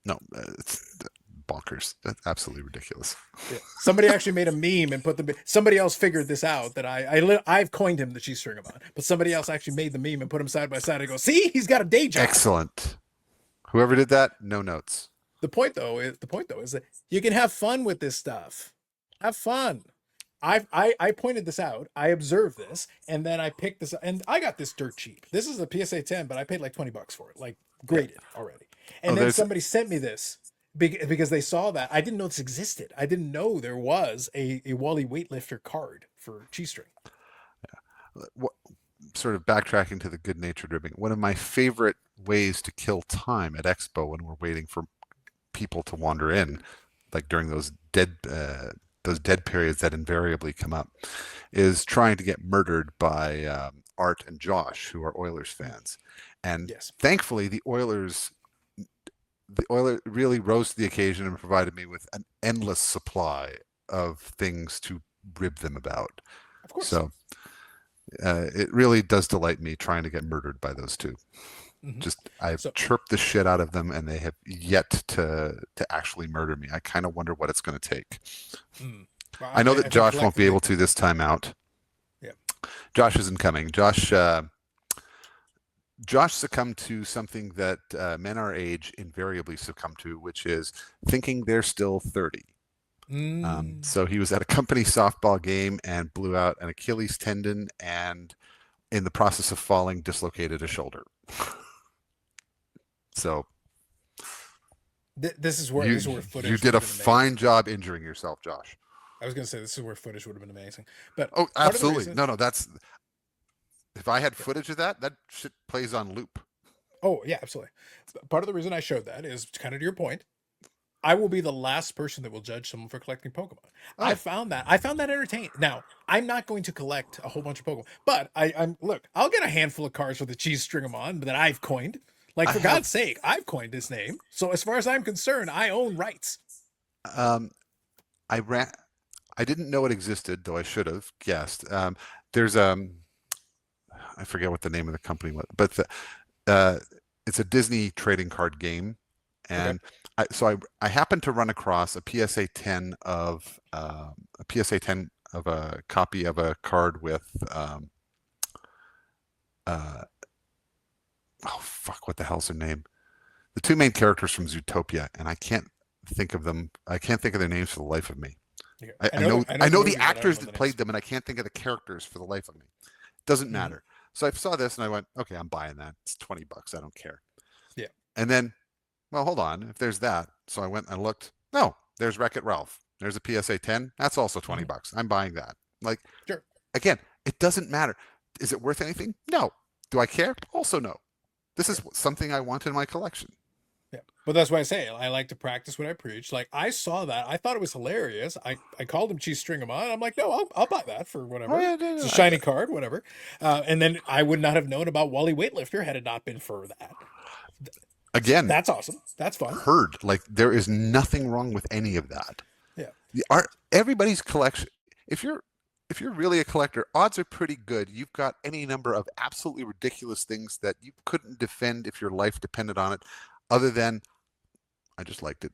No, it's bonkers. That's absolutely ridiculous. Yeah. Somebody actually made a meme and put the. Somebody else figured this out that I've coined him the cheese string him on, but somebody else actually made the meme and put him side by side. I go, see, he's got a day job. Excellent. Whoever did that, no notes. The point though is that you can have fun with this stuff. Have fun. I pointed this out. I observed this, and then I picked this, and I got this dirt cheap. This is a PSA 10, but I paid like $20 for it, like graded already. And Oh, then there's somebody sent me this because they saw that. I didn't know this existed. I didn't know there was a Wally weightlifter card for cheese string. what, sort of backtracking to the good-natured ribbing. One of my favorite ways to kill time at Expo when we're waiting for people to wander in, like during those dead periods that invariably come up, is trying to get murdered by Art and Josh, who are Oilers fans. And Yes. thankfully, the Oilers really rose to the occasion and provided me with an endless supply of things to rib them about. Of course. So it really does delight me trying to get murdered by those two. Mhm. Just I've So chirped the shit out of them, and they have yet to actually murder me. I kind of wonder what it's going to take. mm, well, I know I that think Josh won't be collectively, able to this time out. yeah. Josh isn't coming. Josh succumbed to something that men our age invariably succumb to, which is thinking they're still 30. Mm. So he was at a company softball game and blew out an Achilles tendon, and in the process of falling, dislocated a shoulder. So This is where footage you would did a have been amazing. fine job injuring yourself, Josh. I was gonna say this is where footage would have been amazing. But Oh, part of the absolutely. reason, No, that's if I had footage of that, that shit plays on loop. oh yeah, absolutely. Part of the reason I showed that is kind of to your point. I will be the last person that will judge someone for collecting Pokemon. Oh, I found that entertaining. Now, I'm not going to collect a whole bunch of Pokemon, but I'm look, I'll get a handful of cards with the cheese string 'em on that I've coined. Like I for God's have sake, I've coined his name. So as far as I'm concerned, I own rights. um I ran I didn't know it existed, though I should have guessed. There's I forget what the name of the company was, but uh, it's a Disney trading card game, Okay. and I happened to run across a PSA 10 of a copy of a card with uh, oh fuck, what the hell's their name? The two main characters from Zootopia, and I can't think of them. I can't think of their names for the life of me. Okay. I I know know the the movies, but I don't actors know the that names. played them, and I can't think of the characters for the life of me. Doesn't Mhm. matter. So I saw this and I went, okay, I'm buying that. It's $20. I don't care. Yeah. And then, well, hold on. If there's that, so I went and looked. No, there's Wreck-It Ralph. There's a PSA 10. That's also Mhm. $20. I'm buying that. Like, Sure. again, it doesn't matter. Is it worth anything? No. Do I care? Also, no. This is Sure. something I want in my collection. Yeah. But that's why I say I like to practice what I preach. Like I saw that. I thought it was hilarious. I called him cheese string him on. I'm like, no, I'll buy that for Oh whatever. yeah, no, It's no, a shiny card, whatever. And then I would not have known about Wally Weightlifter had it not been for that. So again, that's awesome. That's fun. heard like there is nothing wrong with any of that. Yeah. Everybody's collection. If you're really a collector, odds are pretty good. You've got any number of absolutely ridiculous things that you couldn't defend if your life depended on it, other than I just liked it.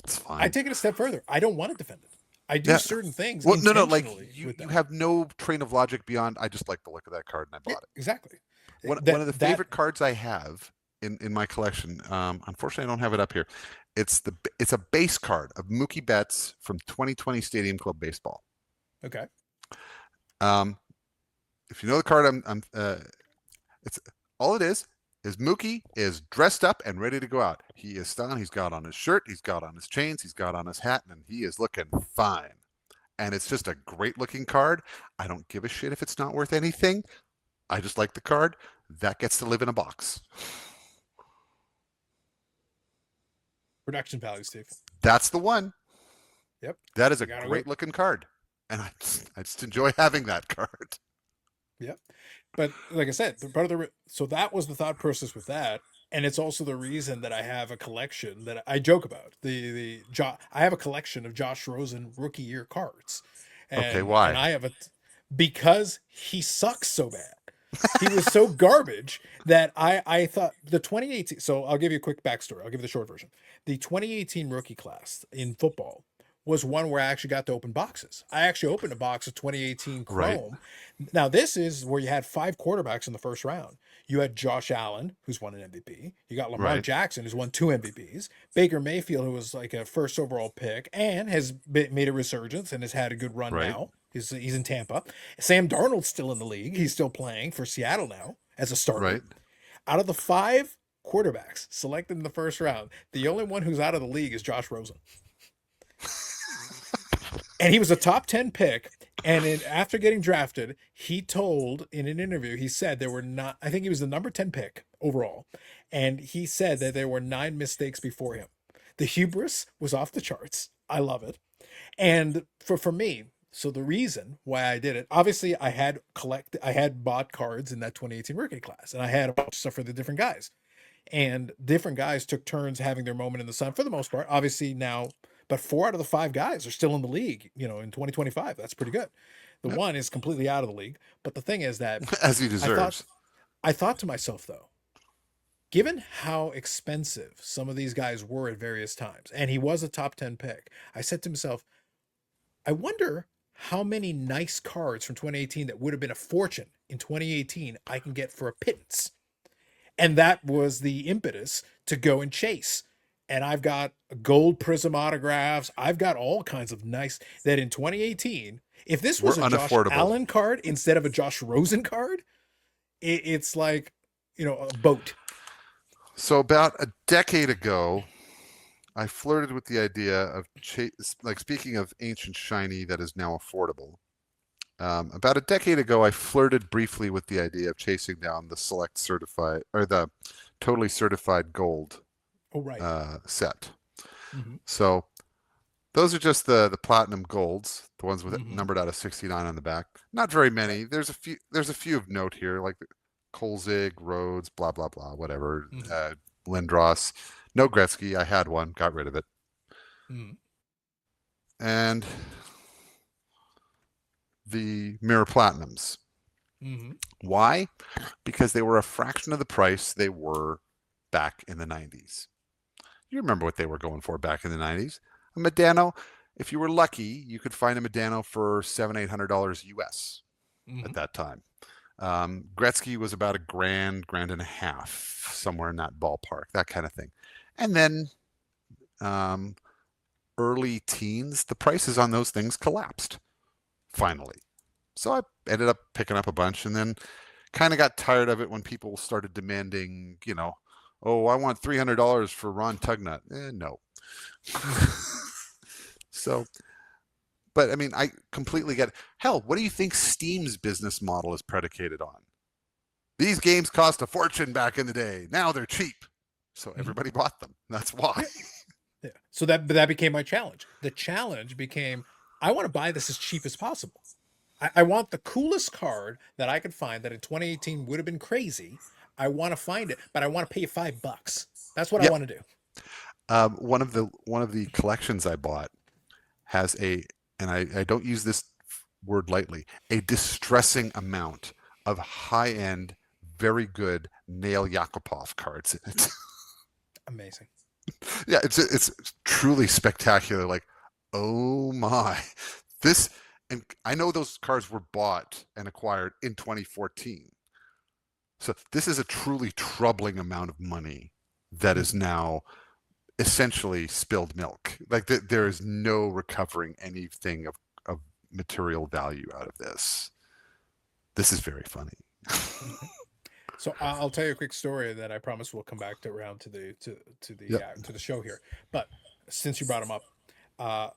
It's I fine. take it a step further. I don't want to defend it. I do Yeah. certain things Well, no, like intentionally you with you that. have no train of logic beyond I just like the look of that card and I Yeah, bought it. exactly. One of the favorite cards I have in my collection. Unfortunately, I don't have it up here. It's a base card of Mookie Betts from 2020 Stadium Club Baseball. Okay. Um, if you know the card, it's all it is Mookie is dressed up and ready to go out. He is stung. He's got on his shirt. He's got on his chains. He's got on his hat, and he is looking fine. And it's just a great looking card. I don't give a shit if it's not worth anything. I just like the card. That gets to live in a box. Production value, Steve. That's the one. Yep. That is a Gotta great work. looking card. And I just enjoy having that card. Yep. But like I said, part of the so that was the thought process with that, and it's also the reason that I have a collection that I joke about. I have a collection of Josh Rosen rookie year cards, Okay, and why? I have because he sucks so bad. He was so garbage that I thought the 2018. So I'll give you a quick backstory. I'll give you the short version. The 2018 rookie class in football was one where I actually got to open boxes. I actually opened a box of 2018 Right, Chrome. Now this is where you had 5 quarterbacks in the first round. You had Josh Allen, who's won an MVP. You got Lamar right, Jackson, who's won 2 MVPs. Baker Mayfield, who was like a first overall pick and has made a resurgence and has had a good run right, now. He's in Tampa. Sam Darnold's still in the league. He's still playing for Seattle now as a starter. right. Out of the 5 quarterbacks selected in the first round, the only one who's out of the league is Josh Rosen. And he was a top 10 pick. And after getting drafted, he told in an interview, he said there were not, I think he was the number 10 pick overall. And he said that there were 9 mistakes before him. The hubris was off the charts. I love it. And for me, so the reason why I did it, obviously I had bought cards in that 2018 rookie class, and I had a bunch of stuff for the different guys. And different guys took turns having their moment in the sun for the most part. Obviously now, but 4 out of the 5 guys are still in the league, in 2025. That's pretty good. The Yep. one is completely out of the league. But the thing is that As he I thought deserves. I thought to myself though, given how expensive some of these guys were at various times, and he was a top 10 pick, I said to myself, I wonder how many nice cards from 2018 that would have been a fortune in 2018 I can get for a pittance. And that was the impetus to go and chase. And I've got gold prism autographs. I've got all kinds of nice that in 2018, if this We're was a Josh unaffordable. Allen card instead of a Josh Rosen card, it's like, a boat. So about a decade ago, I flirted with the idea of like speaking of ancient shiny that is now affordable. About a decade ago, I flirted briefly with the idea of chasing down the select certified or the totally certified gold Oh, right. set. Mm-hmm. So those are just the platinum golds, the ones with Mm-hmm. numbered out of 69 on the back. Not very Right. many. There's a few of note here, like Kolzig, Rhodes, blah blah blah, whatever. Mm-hmm. Lindros. No Gretzky. I had one, got rid of it. Mm-hmm. And the mirror platinums. Mm-hmm. Why? Because they were a fraction of the price they were back in the 90s. You remember what they were going for back in the 90s? A Medano, if you were lucky, you could find a Medano for $700-800 US at Mm-hmm. that time. Gretzky was about a grand and a half, somewhere in that ballpark, that kind of thing. And then um, early teens, the prices on those things collapsed finally. So I ended up picking up a bunch and then kind of got tired of it when people started demanding, oh, I want $300 for Ron Tugnut. No. Mm-hmm. So, but I mean, I completely get it. Hell, what do you think Steam's business model is predicated on? These games cost a fortune back in the day. Now they're cheap. So Mm-hmm. everybody bought them. That's why. Yeah. Yeah. So that became my challenge. The challenge became I want to buy this as cheap as possible. I want the coolest card that I could find that in 2018 would have been crazy. I want to find it, but I want to pay $5. That's what I Yep. want to do. One of the collections I bought has and I don't use this word lightly, a distressing amount of high end, very good Nail Yakupov cards in it. Amazing. Yeah, it's truly spectacular. Like, oh my, this, and I know those cards were bought and acquired in 2014. So this is a truly troubling amount of money that is Mhm. now essentially spilled milk. Like there is no recovering anything of material value out of this. This is very funny. Mhm. So I'll tell you a quick story that I promise we'll come back to around Yep. to the show here. But since you brought him up, uh,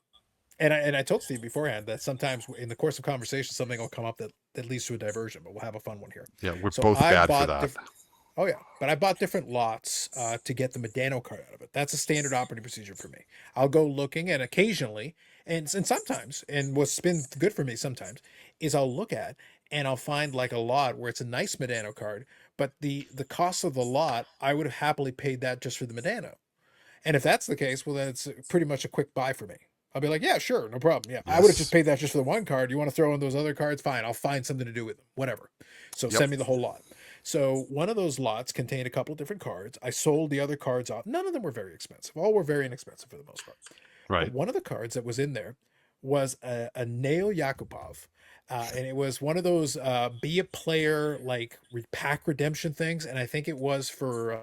and I told Steve beforehand that sometimes in the course of conversation something will come up that leads to a diversion, but we'll have a fun one here. Yeah, we're So both I bad for bought that. different. Oh yeah, but I bought different lots to get the Medano card out of it. That's a standard operating procedure for me. I'll go looking, and occasionally, and sometimes, and what's been good for me sometimes is I'll look at and I'll find like a lot where it's a nice Medano card, but the cost of the lot I would have happily paid that just for the Medano. And if that's the case, well then it's pretty much a quick buy for me. I'll be like, yeah, sure, no problem. Yeah, I would have just Yes. paid that just for the one card. You want to throw in those other cards? Fine, I'll find something to do with them. Whatever. So Yep. send me the whole lot. So one of those lots contained a couple of different cards. I sold the other cards off. None of them were very expensive. All were very inexpensive for the most part. But Right. one of the cards that was in there was a Nail Yakupov. And it was one of those be a player like pack redemption things. And I think it was for,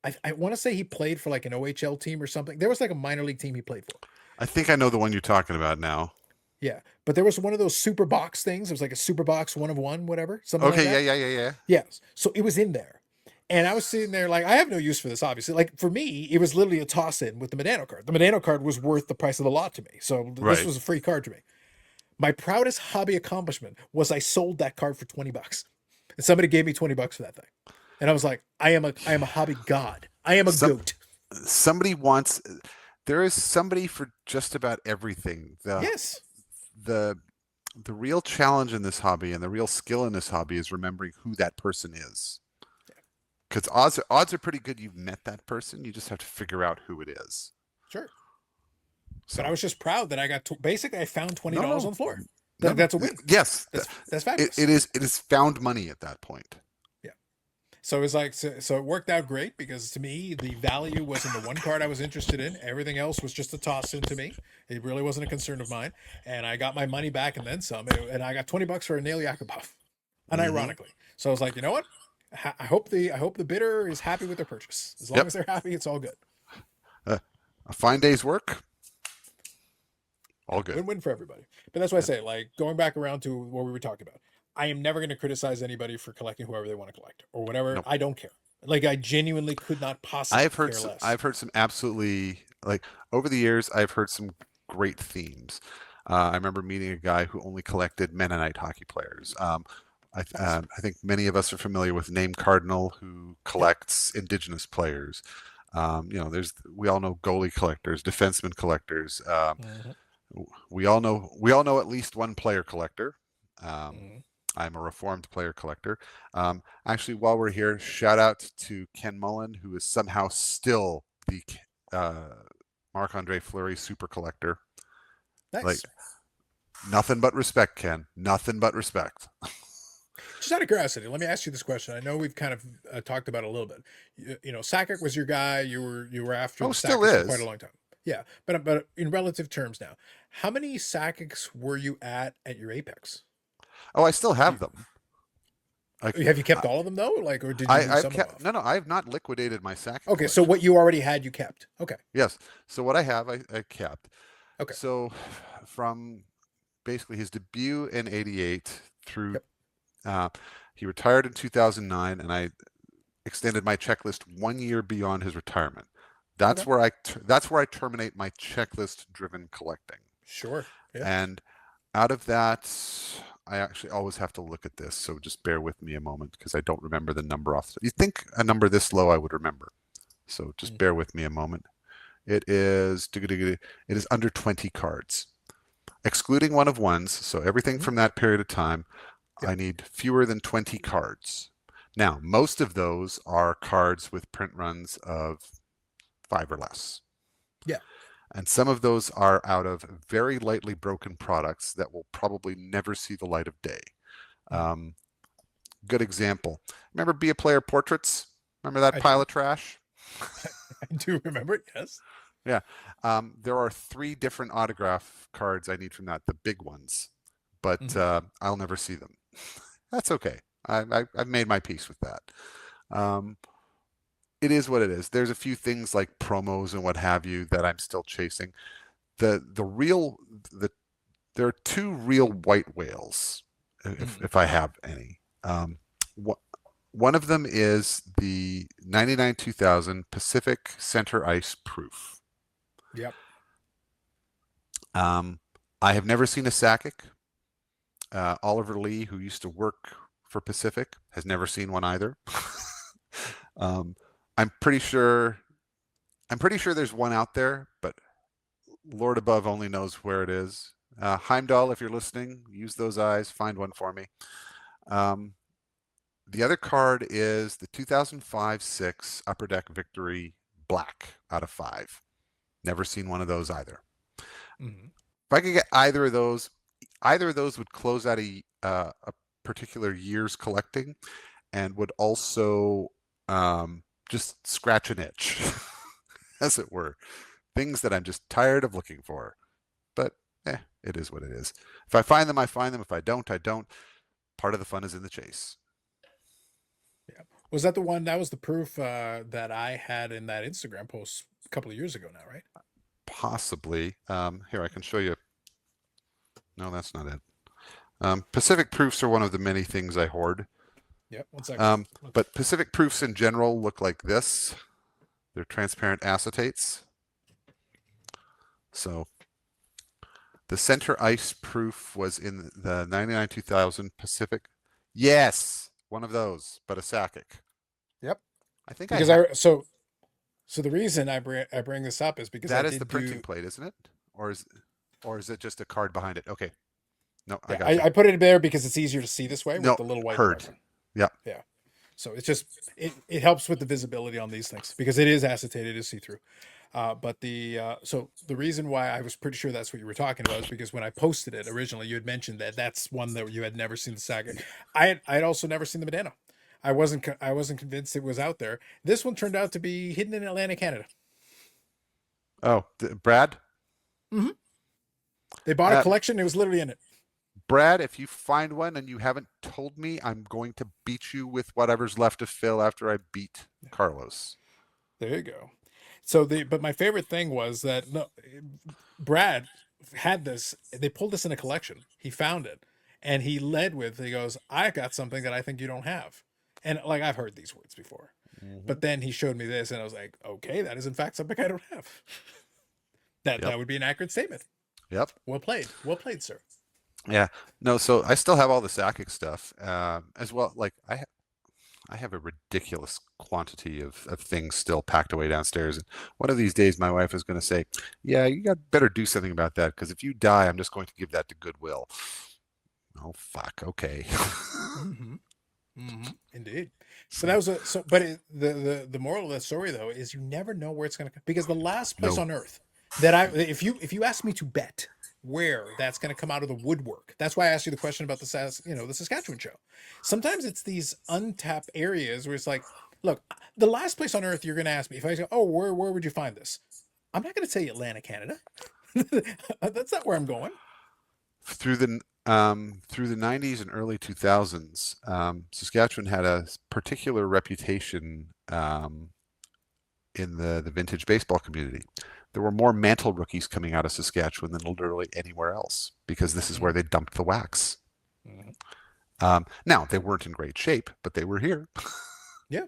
I want to say he played for like an OHL team or something. There was like a minor league team he played for. I think I know the one you're talking about now. Yeah. But there was one of those super box things. It was like a super box 1 of 1, whatever, something like Okay. Yeah. that. Yeah. Yeah. Yeah. Yes. So it was in there. And I was sitting there like, I have no use for this, obviously. Like for me, it was literally a toss in with the Medano card. The Medano card was worth the price of the lot to me. So this Right. was a free card to me. My proudest hobby accomplishment was I sold that card for $20. And somebody gave me $20 for that thing. And I was like, I am a hobby god. I am a Some goat. somebody wants. There is somebody for just about everything. Yes. The the real challenge in this hobby and the real skill in this hobby is remembering who that person is. Because odds are pretty good you've met that person. You just have to figure out who it is. Sure. But I So was just proud that I got basically I found no, $20 no, on the floor. no, no. That's a win. Yes, That's fabulous. it is found money at that point. Yeah. So it was like so it worked out great because to me the value was in the one card I was interested in. Everything else was just a toss in to me. It really wasn't a concern of mine, and I got my money back and then some. And I got $20 for a Nail Yakupov, Hmm. unironically. So I was like, you know what? I hope the bidder is happy with their purchase. As long Yep. as they're happy, it's all good. A fine day's work, all good. Win-win for everybody. But that's why I say, like, going back around to what we were talking about, I am never going to criticize anybody for collecting whoever they want to collect or whatever. Nope. I don't care. Like, I genuinely could not possibly care less. I've heard some absolutely like over the years. I've heard some great themes. I remember meeting a guy who only collected Mennonite hockey players. Nice. I think many of us are familiar with Name Cardinal, who Yep. collects Indigenous players. There's we all know goalie collectors, defenseman collectors. Mm-hmm. We all know at least one player collector. Um, Mm-hmm. I'm a reformed player collector. Actually, while we're here, shout out to Ken Mullen, who is somehow still the uh, Marc Andre Fleury super collector. Like Nice. nothing but respect, Ken. Nothing but respect. Just out of curiosity, let me ask you this question. I know we've kind of talked about it a little bit. Sakic was your guy. You were after Oh, the still Sakics for quite a is. long time. Yeah, but in relative terms now, how many Sakics were you at your apex? Oh, I still Do have them. Like have you kept all of them though? Like, or did you move I've some of them kept off? no, no. I have not liquidated my Sakic Okay, so collection. what you already had, you kept. Okay, Yes. So what I have, I kept. okay, So from basically his debut in '88 through yep, uh, he retired in 2009, and I extended my checklist 1 year beyond his retirement. okay, That's where I terminate my checklist driven collecting. sure, yeah, And out of that, I actually always have to look at this, so just bear with me a moment because I don't remember the number off. You think a number this low I would remember, so just mm, bear with me a moment. It is under 20 cards, excluding 1 of 1s. So everything mm-hmm, from that period of time, yep, I need fewer than 20 cards. Now, most of those are cards with print runs of 5 or less. yeah, And some of those are out of very lightly broken products that will probably never see the light of day. mm, Um, Good example. Remember Be a Player portraits? Remember that I pile do, of trash? I do remember it. Yes, Yeah. There are 3 different autograph cards I need from that, the big ones, but mm-hmm, I'll never see them. That's okay. I've made my peace with that. Um, it is what it is. There's a few things like promos and what have you that I'm still chasing. The real the There are 2 real white whales, mm-hmm, if I have any. One of them is the 99 2000 Pacific Center Ice Proof. yep, Um, I have never seen a Sakic. Oliver Lee, who used to work for Pacific, has never seen one either. um, I'm pretty sure. I'm pretty sure there's one out there, but Lord above only knows where it is. Heimdall, if you're listening, use those eyes. Find one for me. Um, the other card is the 2005-06 Upper Deck Victory Black out of 5. Never seen one of those either. Hmm. If I could get either of those would close out a particular year's collecting, and would also just scratch an itch, as it were. Things that I'm just tired of looking for. But it is what it is. If I find them, I find them. If I don't, I don't. Part of the fun is in the chase. Yeah. Was that the one that was the proof that I had in that Instagram post a couple of years ago now, right? Possibly. Here, I can show you. No, that's not it. Pacific proofs are one of the many things I hoard. Yep. One second. But Pacific proofs in general look like this. They're transparent acetates. So the center ice proof was in the 99 2000 Pacific. Yes, one of those, but a Sakic. Yep. I think I Because have. so the reason I bring this up is because I That is the did printing do. plate, isn't it? Or is it just a card behind it? Okay. No, I Yeah, got you. I put it there because it's easier to see this way with No, the little white heard. marker. Yeah. Yeah. So it's just it helps with the visibility on these things because it is acetated, it is see through. But so the reason why I was pretty sure that's what you were talking about is because when I posted it originally, you had mentioned that that's one that you had never seen the saga. I had also never seen the Medano. I wasn't convinced it was out there. This one turned out to be hidden in Atlantic Canada. Oh, Brad? Hmm. They bought a Uh, collection. It was literally in it. Brad, if you find one and you haven't told me, I'm going to beat you with whatever's left of Phil after I beat Carlos. There you go. So but my favorite thing was that no, Brad had this. They pulled this in a collection. He found it, and he led with. He goes, "I got something that I think you don't have," and like I've heard these words before, Mm-hmm. but then he showed me this, and I was like, "Okay, that is in fact something I don't have." Yep. That would be an accurate statement. Yep. Well played, sir. Yeah. No, so I still have all the Sakic stuff as well. Like I have a ridiculous quantity of things still packed away downstairs. And one of these days, my wife is going to say, "Yeah, you got better do something about that because if you die, I'm just going to give that to Goodwill." Oh fuck. Okay. Mm-hmm. Mm-hmm. Indeed. But So that was a so. But the moral of that story though is you never know where it's going to come because the last place no. on earth that I if you ask me to bet where that's going to come out of the woodwork, that's why I asked you the question about the Saskatchewan show. Sometimes it's these untapped areas where it's like, look, the last place on earth you're going to ask me if I say, oh, where would you find this? I'm not going to tell you Atlantic Canada. That's not where I'm going. Through the 90s and early 2000s, Saskatchewan had a particular reputation in the vintage baseball community. There were more mantle rookies coming out of Saskatchewan than literally anywhere else because this is where they dumped the wax. Mm-hmm. Now they weren't in great shape, but they were here. Yeah,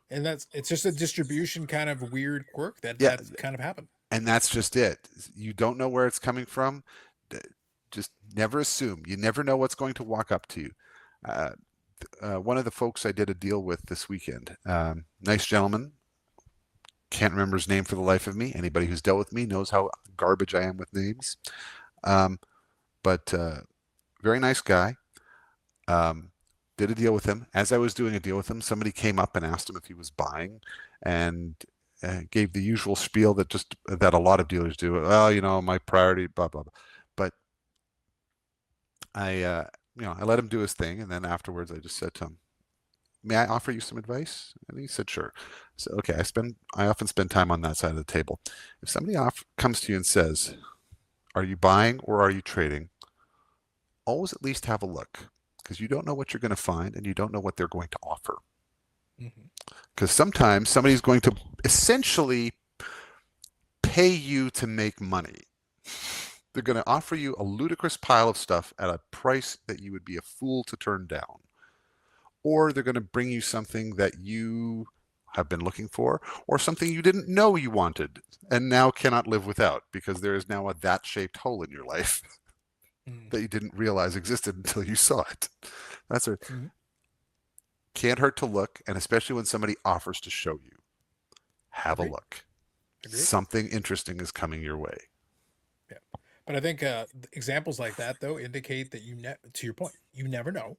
and it's just a distribution kind of weird quirk Yeah, that kind of happened. and that's just it. You don't know where it's coming from. Just never assume. You never know what's going to walk up to you. Uh, one of the folks I did a deal with this weekend, nice gentleman. Can't remember his name for the life of me. Anybody who's dealt with me knows how garbage I am with names. Um, but very nice guy. Um, did a deal with him. As I was doing a deal with him, somebody came up and asked him if he was buying, and gave the usual spiel that a lot of dealers do. Well, my priority, blah blah blah. But I let him do his thing, and then afterwards, I just said to him, "May I offer you some advice?" And he said, "Sure." So okay, I often spend time on that side of the table. If somebody comes to you and says, "Are you buying or are you trading?" Always at least have a look because you don't know what you're going to find and you don't know what they're going to offer. Mm-hmm. Because sometimes somebody's going to essentially pay you to make money. They're going to offer you a ludicrous pile of stuff at a price that you would be a fool to turn down. Or they're going to bring you something that you have been looking for, or something you didn't know you wanted and now cannot live without because there is now a that shaped hole in your life Mm-hmm. that you didn't realize existed until you saw it. That's a Mm-hmm. can't hurt to look, and especially when somebody offers to show you, have a Agreed. look. Agreed. Something interesting is coming your way. Yeah, but I think examples like that though indicate that to your point, you never know.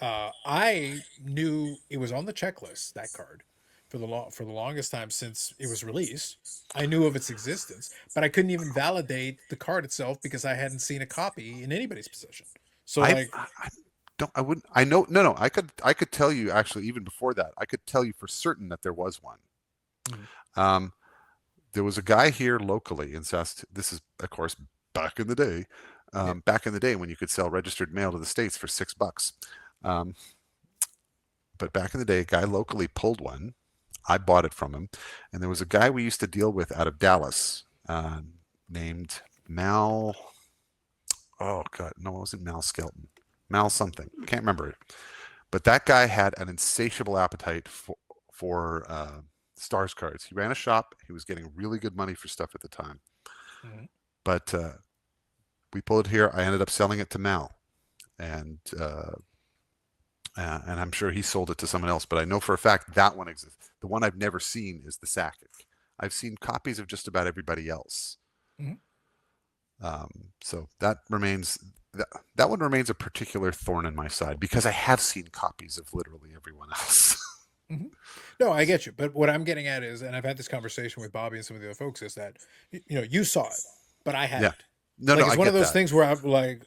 I knew it was on the checklist that card for the longest time since it was released. I knew of its existence, but I couldn't even validate the card itself because I hadn't seen a copy in anybody's possession. So like, I don't. I wouldn't. I know. No, no. I could tell you actually even before that. I could tell you for certain that there was one. mhm, Um, there was a guy here locally in Sask. This is, of course, back in the day. yeah, Back in the day when you could sell registered mail to the states for $6. Um, but back in the day, a guy locally pulled one. I bought it from him, and there was a guy we used to deal with out of Dallas named Mal. Oh God, no, it wasn't Mal Skelton. Mal something. Can't remember it. But that guy had an insatiable appetite for stars cards. He ran a shop. He was getting really good money for stuff at the time. mhm, But we pulled it here. I ended up selling it to Mal, and and I'm sure he sold it to someone else. But I know for a fact that one exists. The one I've never seen is the Sakic. I've seen copies of just about everybody else. mhm, So that remains that one remains a particular thorn in my side because I have seen copies of literally everyone else. mhm. No, I get you. But what I'm getting at is, and I've had this conversation with Bobby and some of the other folks, is that you saw it, but I Yeah. hadn't. No, no, Like, it's I one of get those that. things where I'm like,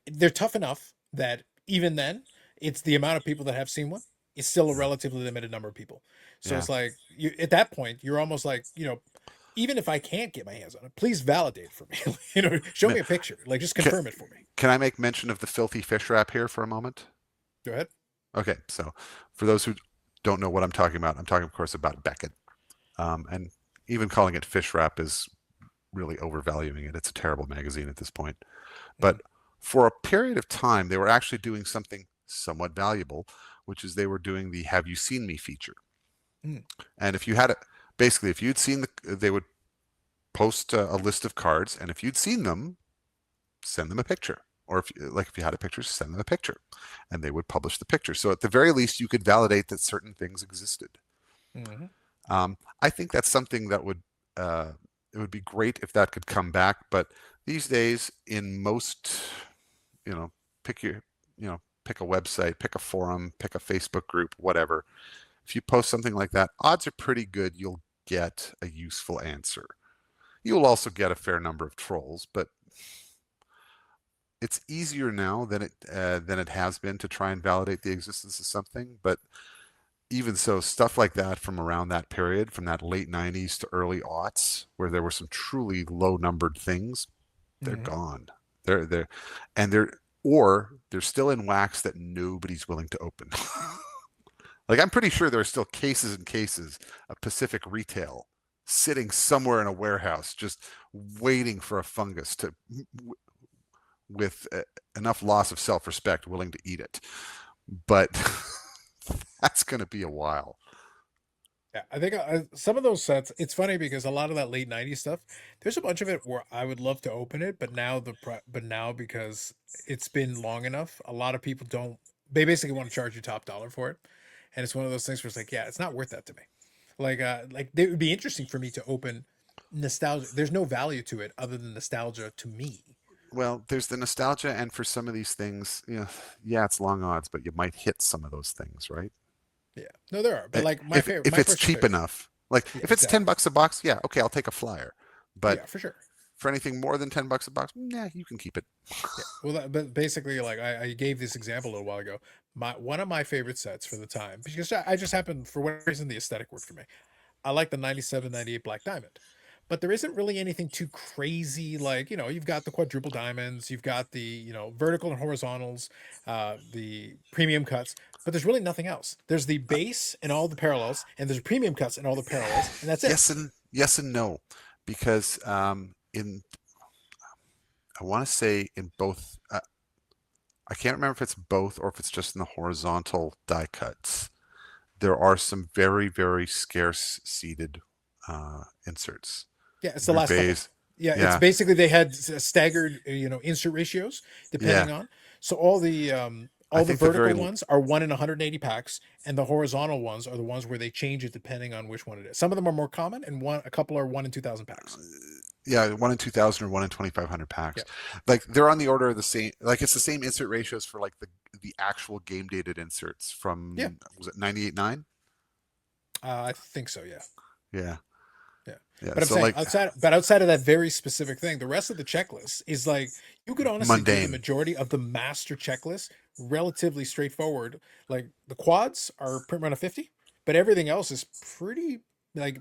they're tough enough that even then, it's the amount of people that have seen one is still a relatively limited number of people. So Yeah. it's like you at that point, you're almost like, even if I can't get my hands on it, please validate it for me. Show me a picture. Like, just Can, confirm it for me. can I make mention of the filthy fish wrap here for a moment? Go ahead. Okay, so for those who don't know what I'm talking about, I'm talking, of course, about Beckett. And even calling it fish wrap is really overvaluing it. It's a terrible magazine at this point. Mhm, But for a period of time, they were actually doing something somewhat valuable, which is they were doing the "Have you seen me" feature. mhm, And if you had it, basically, if you'd seen they would post a list of cards, and if you'd seen them, send them a picture. Or if you had a picture, send them a picture, and they would publish the picture. So at the very least, you could validate that certain things existed. mhm, I think that's something that would it would be great if that could come back. But these days, in most, you know, pick your, pick a website, pick a forum, pick a Facebook group, whatever. If you post something like that, odds are pretty good you'll get a useful answer. You'll also get a fair number of trolls, but it's easier now than it has been to try and validate the existence of something. But even so, stuff like that from around that period, from that late '90s to early aughts, where there were some truly low numbered things, they're mhm. gone. They're and they're or they're still in wax that nobody's willing to open. Like I'm pretty sure there are still cases and cases of Pacific Retail sitting somewhere in a warehouse just waiting for a fungus to with enough loss of self-respect willing to eat it. But that's going to be a while. Yeah, I think some of those sets. It's funny because a lot of that late '90s stuff. There's a bunch of it where I would love to open it, but but now because it's been long enough, a lot of people don't. They basically want to charge you top dollar for it, and it's one of those things where it's like, yeah, it's not worth that to me. Like it would be interesting for me to open nostalgia. There's no value to it other than nostalgia to me. Well, there's the nostalgia, and for some of these things, yeah, it's long odds, but you might hit some of those things, right? Yeah, no, there are, but like If my it's personal cheap favorite. enough, like Yeah, if it's ten exactly. bucks a box, yeah, okay, I'll take a flyer. But Yeah, for sure. for anything more than $10 a box, yeah, you can keep it. Yeah. Well, but basically, like I gave this example a little while ago. One of my favorite sets for the time, because I just happened for whatever reason the aesthetic worked for me. I like the 97, 98 Black Diamond. But there isn't really anything too crazy. Like, you've got the quadruple diamonds, you've got the, vertical and horizontals, the premium cuts, but there's really nothing else. There's the base and all the parallels, and there's premium cuts and all the parallels, and that's it. Yes and no, because in I want to say in both. I can't remember if it's both or if it's just in the horizontal die cuts. There are some very very scarce seeded inserts. Yeah, it's the last couple. Group Yeah, it's yeah, basically they had staggered, insert ratios yeah. depending on. So I all the think the vertical very ones are 1 in 180 packs, and the horizontal ones are the ones where they change it depending on which one it is. Some of them are more common, and a couple are 1 in 2,000 packs. yeah, 1 in 2,000 or 1 in 2,500 packs. Yeah, Like they're on the order of the same. Like it's the same insert ratios for like the actual game dated inserts yeah. from was it 98.9? I think so. Yeah. Yeah, Yeah. yeah. But I'm So saying like outside of that very specific thing, the rest of the checklist is like you could honestly do the mundane. majority of the master checklist relatively straightforward. Like the quads are print run of 50, but everything else is pretty like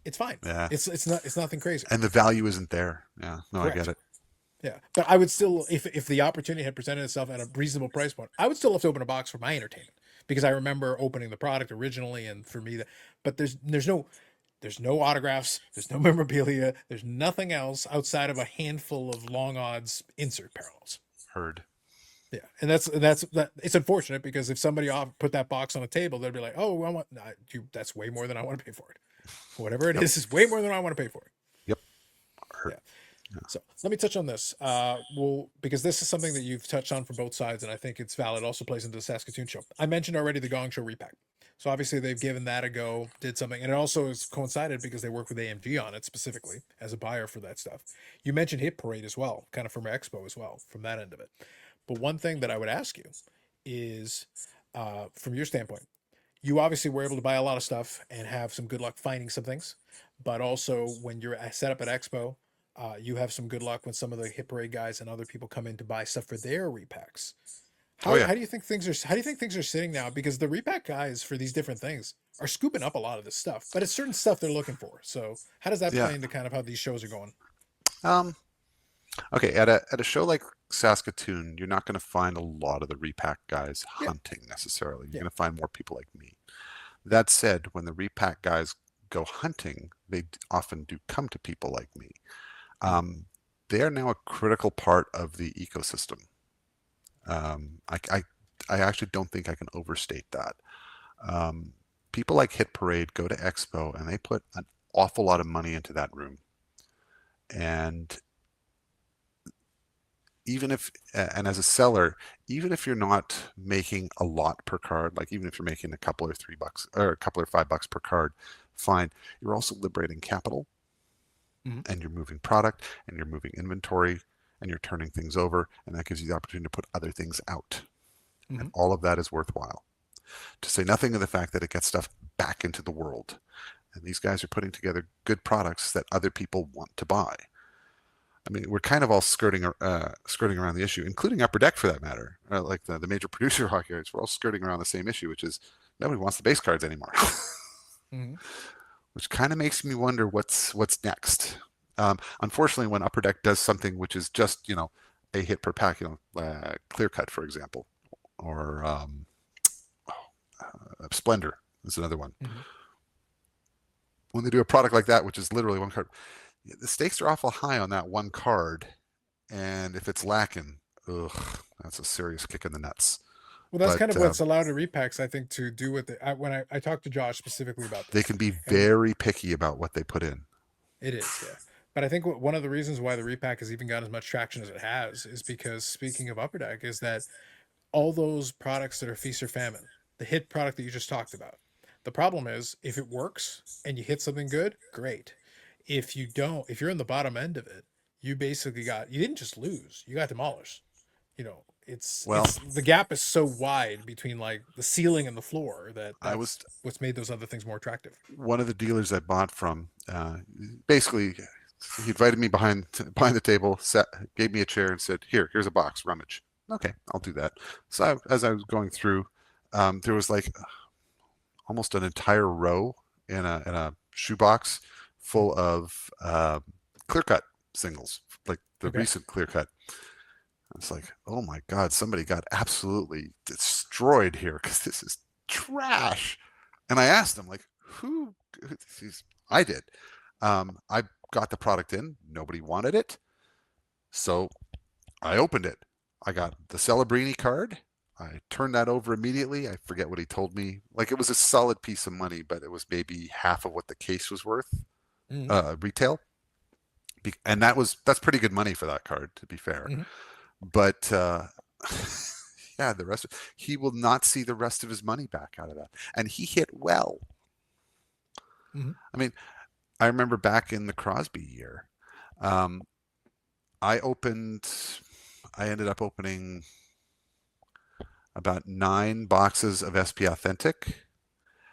it's fine. Yeah, It's nothing crazy. and the value isn't there. Yeah, no, I get Correct. it. Yeah. But I would still if the opportunity had presented itself at a reasonable price point, I would still have to open a box for my entertainment because I remember opening the product originally and for me that but there's no autographs, there's no memorabilia, there's nothing else outside of a handful of long odds insert parallels. Heard. Yeah, and that. It's unfortunate because if somebody put that box on a table, they'd be like, "Oh, I want you." That's way more than I want to pay for it. Whatever it Yep. is way more than I want to pay for it. Yep. Heard. Yeah. Yeah. So let me touch on this. Well, because this is something that you've touched on from both sides, and I think it's valid. Also plays into the Saskatoon show. I mentioned already the Gong Show repack. So obviously they've given that a go, did something, and it also is coincided because they work with AMG on it specifically as a buyer for that stuff. You mentioned Hit Parade as well, kind of from Expo as well, from that end of it. But one thing that I would ask you is, from your standpoint, you obviously were able to buy a lot of stuff and have some good luck finding some things, but also when you're set up at Expo, you have some good luck when some of the Hit Parade guys and other people come in to buy stuff for their repacks. Oh yeah. How do you think things are? How do you think things are sitting now? Because the repack guys for these different things are scooping up a lot of this stuff, but it's certain stuff they're looking for. So how does that Yeah. play into kind of how these shows are going? Um. Okay. At a show like Saskatoon, you're not going to find a lot of the repack guys Yeah, hunting necessarily. You're yeah, going to find more people like me. That said, when the repack guys go hunting, they often do come to people like me. mm-hmm, Um, they are now a critical part of the ecosystem. I actually don't think I can overstate that. Um, People like Hit Parade go to Expo and they put an awful lot of money into that room. And even if, and as a seller, even if you're not making a lot per card, like even if you're making a couple or $3 or a couple or $5 per card, fine. You're also liberating capital mm-hmm, and you're moving product and you're moving inventory and you're turning things over. And that gives you the opportunity to put other things out. mm-hmm, And all of that is worthwhile. To say nothing of the fact that it gets stuff back into the world. And these guys are putting together good products that other people want to buy. I mean, we're kind of all skirting around the issue, including Upper Deck for that matter. Like the major producer hockey rights, we're all skirting around the same issue, which is nobody wants the base cards anymore. mm-hmm. Which kind of makes me wonder what's next. Unfortunately, when Upper Deck does something which is just a hit per pack, clear cut for example, or Splendor is another one. Mm-hmm. When they do a product like that, which is literally one card, the stakes are awful high on that one card, and if it's lacking, ugh, that's a serious kick in the nuts. Well, that's kind But of what's allowed the repacks, I think, to do with it. When I talked to Josh specifically about they this, can be and very picky about what they put in. it is, yeah. But I think one of the reasons why the repack has even gotten as much traction as it has is because speaking of Upper Deck, is that all those products that are feast or famine, the hit product that you just talked about. The problem is if it works and you hit something good, great. If you don't, if you're in the bottom end of it, you didn't just lose, you got demolished. Well, It's the gap is so wide between like the ceiling and the floor that I was that's what's made those other things more attractive. one of the dealers I bought from. Basically, he invited me behind the table, gave me a chair, and said, "Here's a box, rummage." Okay, I'll do that. So as I was going through, there was like almost an entire row in a shoebox Mm. full of clear cut singles, like the Okay. recent clear cut. It's like, oh my God, somebody got absolutely destroyed here because this is trash. And I asked him, like, who? I did. I got the product in. Nobody wanted it. So I opened it. I got the Celebrini card. I turned that over immediately. I forget what he told me. Like it was a solid piece of money, but it was maybe half of what the case was worth, Mm-hmm. retail. And that's pretty good money for that card, to be fair. Mm-hmm. But yeah, he will not see the rest of his money back out of that. And he hit well. Mm-hmm. I mean, I remember back in the Crosby year, um, I opened, I ended up opening about 9 boxes of SP Authentic,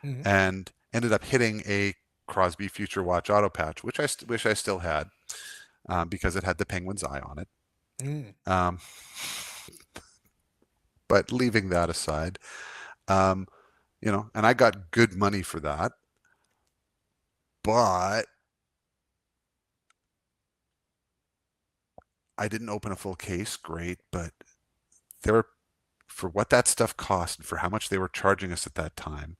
Mm-hmm. and ended up hitting a Crosby Future Watch auto patch, which I wish I still had, because it had the penguin's eye on it. Mm. Um, but leaving that aside, um, and I got good money for that, but I didn't open a full case. Great, but there were, for what that stuff cost and for how much they were charging us at that time,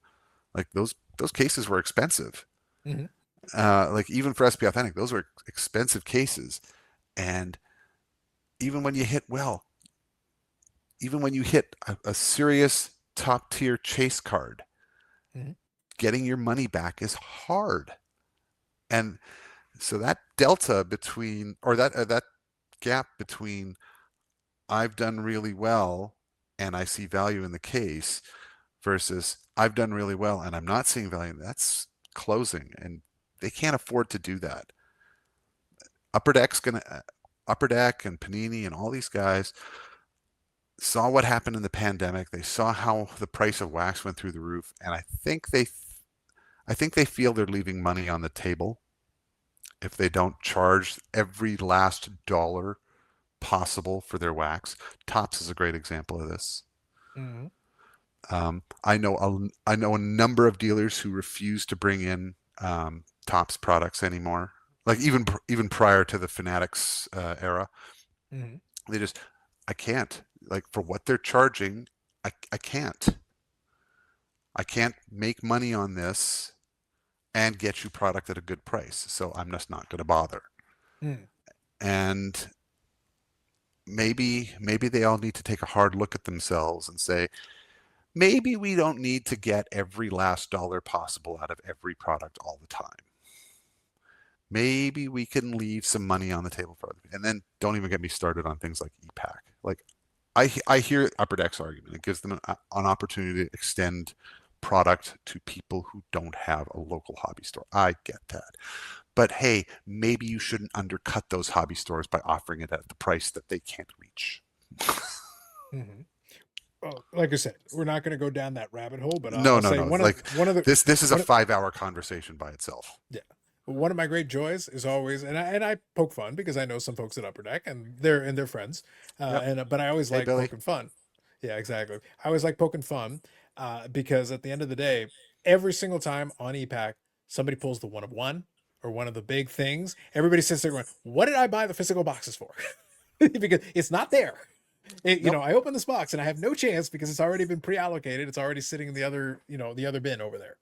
like those cases were expensive. Mm-hmm. Like even for SP Authentic, those were expensive cases. And even when you hit well, even when you hit a serious top tier chase card, Mm-hmm. getting your money back is hard. And so that delta between, or that gap between I've done really well and I see value in the case versus I've done really well and I'm not seeing value, that's closing, and they can't afford to do that. Upper Deck's gonna Upper Deck and Panini and all these guys saw what happened in the pandemic. They saw how the price of wax went through the roof, and I think they feel they're leaving money on the table if they don't charge every last dollar possible for their wax. Tops is a great example of this. Mm-hmm. I know a number of dealers who refuse to bring in Tops products anymore. Like even prior to the Fanatics era, Mm-hmm. they just, I can't, like, for what they're charging. I can't. I can't make money on this and get you product at a good price. So I'm just not going to bother. Mm-hmm. And maybe they all need to take a hard look at themselves and say, maybe we don't need to get every last dollar possible out of every product all the time. Maybe we can leave some money on the table for other. And then don't even get me started on things like e-pack. Like I hear Upper Deck's argument. It gives them an opportunity to extend product to people who don't have a local hobby store. I get that. But hey, maybe you shouldn't undercut those hobby stores by offering it at the price that they can't reach. Mm-hmm. Well, like I said, we're not going to go down that rabbit hole, but No, I'll no, say no. Like this is a one of 5 hour conversation by itself. yeah, one of my great joys is always, and I poke fun because I know some folks at Upper Deck and they're friends, Yep. and but I always Hey, like Billy. poking fun. Yeah, exactly. I always like poking fun, because at the end of the day, every single time on EPAC, somebody pulls the one of one or one of the big things. Everybody sits there going, "What did I buy the physical boxes for?" Because it's not there. Nope. I open this box and I have no chance because it's already been pre-allocated. It's already sitting in the other, the other bin over there,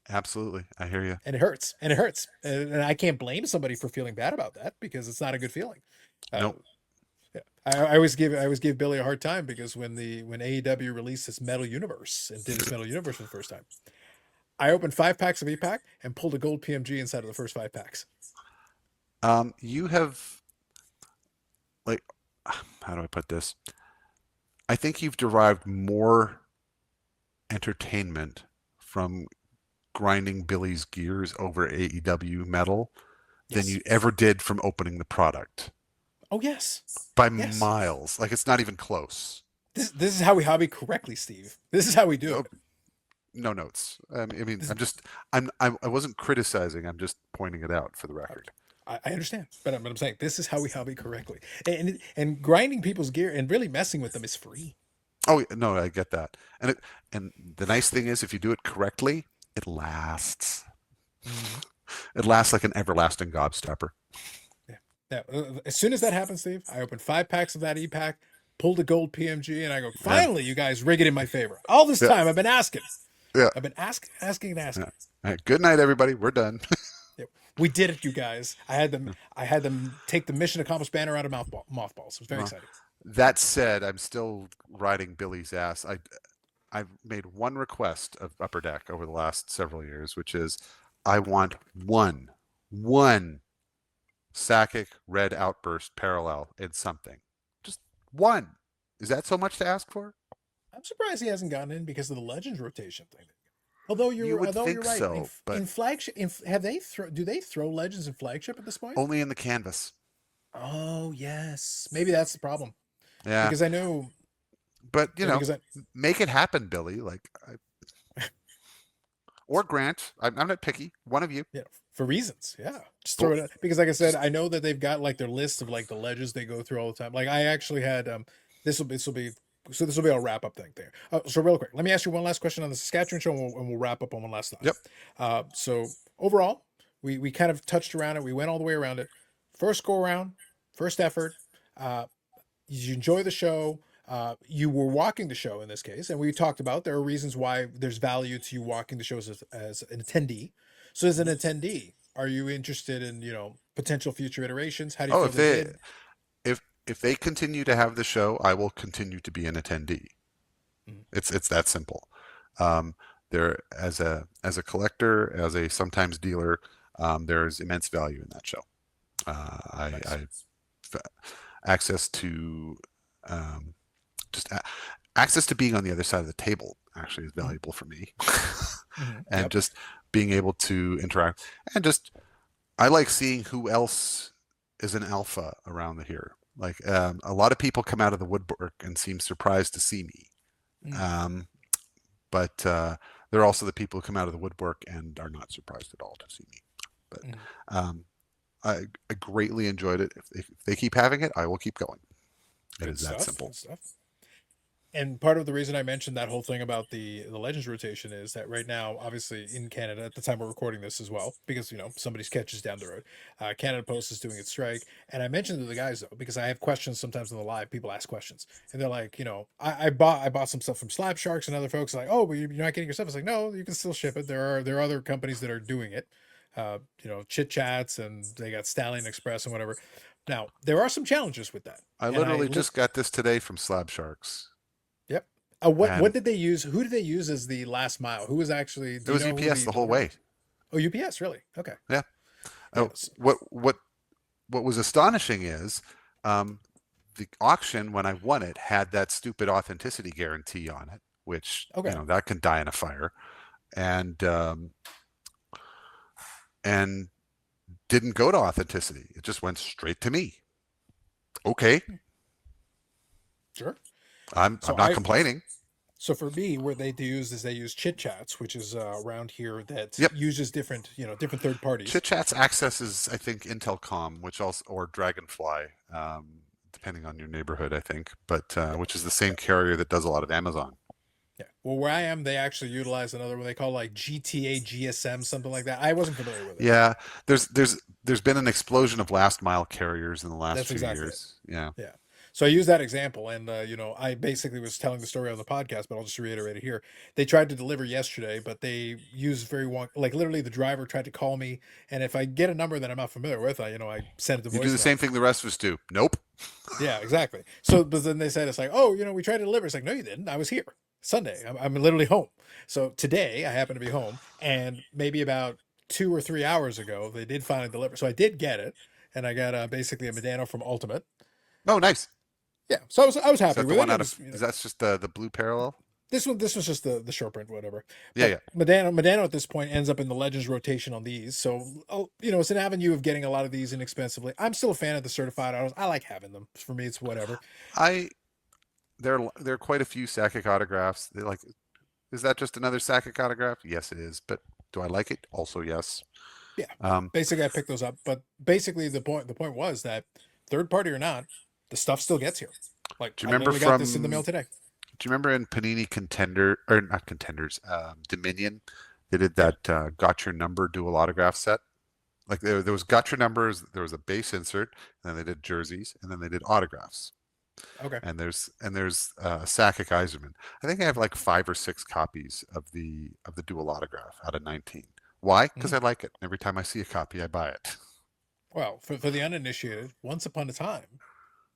Absolutely. I hear you. and it hurts, and it hurts, and I can't blame somebody for feeling bad about that because it's not a good feeling. Uh, Nope. yeah. I always give Billy a hard time because when AEW released its Metal Universe and did its Metal Universe for the first time, I opened 5 packs of EPAC and pulled a gold PMG inside of the first 5 packs. You have, like, how do I put this? I think you've derived more entertainment from grinding Billy's gears over AEW metal than Yes. you ever did from opening the product Oh yes. by Yes. miles. Like, it's not even close. This is how we hobby correctly, Steve. This is how we do No, it. no notes. I mean, This, I wasn't criticizing. I'm just pointing it out for the record. I understand, but I'm saying this is how we hobby correctly, and grinding people's gear and really messing with them is free. Oh no, I get that. And the nice thing is, if you do it correctly, it lasts. Mm-hmm. It lasts like an everlasting gobstopper. Yeah. Now, as soon as that happens, Steve, I open 5 packs of that EPAC, pulled a gold PMG, and I go, And finally, you guys rig it in my favor. All this yeah, time, I've been asking. yeah, I've been asking, asking, and yeah. asking. All right, good night, everybody. We're done. Yeah. We did it, you guys. I had them take the mission accomplished banner out of mothballs. It was very Well, exciting. that said, I'm still riding Billy's ass. I've made one request of Upper Deck over the last several years, which is I want one Sakic Red Outburst parallel in something. Just one. Is that so much to ask for? I'm surprised he hasn't gotten in because of the Legends rotation thing. You would Although you're think right, so, but in flagship, do they throw Legends in flagship at this point? only in the canvas. Oh yes, maybe that's the problem Yeah, because I know but because I make it happen, Billy. Like, or Grant. I'm not picky. One of you. Yeah, for reasons. Yeah, just throw it Both. out. Because, like I said, Just I know that they've got like their list of like the ledges they go through all the time. Like I actually had this will be so this will be a wrap up thing there. So real quick, let me ask you one last question on the Saskatchewan show, and we'll wrap up on one last thought. yep. So overall, we kind of touched around it. We went all the way around it. First go around, first effort. Uh, you enjoy the show. You were walking the show in this case, and we talked about there are reasons why there's value to you walking the shows as an attendee. So as an attendee, are you interested in potential future iterations? How do you Oh, feel they did? if they continue to have the show, I will continue to be an attendee. Mhm. It's that simple. Um, there as a collector, as a sometimes dealer, there's immense value in that show. Nice. I access to um, just access to being on the other side of the table actually is Hmm. valuable for me, Hmm. and Yep. just being able to interact and just I like seeing who else is an alpha around here. Like a lot of people come out of the woodwork and seem surprised to see me, Mm. um, but there are also the people who come out of the woodwork and are not surprised at all to see me. But Mhm. um, I greatly enjoyed it. If they keep having it, I will keep going. It Good is that stuff. simple. Good stuff. And part of the reason I mentioned that whole thing about the Legends rotation is that right now, obviously in Canada, at the time we're recording this as well, because somebody's catches down the road. Canada Post is doing its strike, and I mentioned to the guys though because I have questions sometimes on the live. People ask questions, and they're like, I bought some stuff from Slab Sharks and other folks are like, oh, but you're not getting your stuff. It's like, no, you can still ship it. There are other companies that are doing it. Chit Chats and they got Stallion Express and whatever. Now there are some challenges with that, I and literally just got this today from Slab Sharks, Yep. What and did they use? Who did they use as the last mile? Who was actually? it Do you was know who UPS the the whole delivery way. was? Oh, UPS. Really? Okay. Yeah. Yeah. Oh, what was astonishing is um, the auction when I won it had that stupid authenticity guarantee on it, which Okay. that can die in a fire, and and didn't go to authenticity. It just went straight to me. Okay, Sure. I'm So not I. complaining. So for me, what they use is they use Chit Chats, which is around here that Yep. uses different third parties. Chit Chat's accesses, I think, Intelcom, which also or Dragonfly, depending on your neighborhood, I think, but Yeah. which is the same Yeah. carrier that does a lot of Amazon. Yeah. Well, where I am, they actually utilize another one they call like GTA GSM, something like that. I wasn't familiar with it. Yeah, there's been an explosion of last mile carriers in the last That's few exactly it. years. Yeah. Yeah. So I use that example, and I basically was telling the story on the podcast, but I'll just reiterate it here. They tried to deliver yesterday, but they used like literally the driver tried to call me, and if I get a number that I'm not familiar with, I send it to You do the voicemail. same thing the rest of us do. Nope. Yeah, exactly. So, but then they said it's like, oh, we tried to deliver. It's like, no, you didn't. I was here Sunday. I'm literally home. So today I happen to be home, and maybe about 2 or 3 hours ago they did finally deliver. So I did get it, and I got basically a Medano from Ultimate. Oh, nice. Yeah, so I was Is happy that the with it. one It out of? was Is that just the blue parallel? this was just the short print, whatever. Yeah, But yeah. Medano at this point ends up in the Legends rotation on these, so it's an avenue of getting a lot of these inexpensively. I'm still a fan of the certified autos. I like having them. For me, it's whatever. I there are quite a few Sakic autographs. They like. Is that just another Sakic autograph? Yes, it is. But do I like it? Also, yes. Yeah, Um, basically I picked those up, but basically the point was that third party or not, the stuff still gets here. Like do you I remember literally got this in the from? mail today. Do you remember in Panini Contender or not Contenders? Dominion, they did Yep. that got your number dual autograph set. Like there was got your numbers. There was a base insert, and then they did jerseys, and then they did autographs. Okay. And there's Sakic Iserman. I think I have like 5 or 6 copies of the dual autograph out of 19. Why? Because Mhm. I like it. Every time I see a copy, I buy it. Well, for the uninitiated, once upon a time,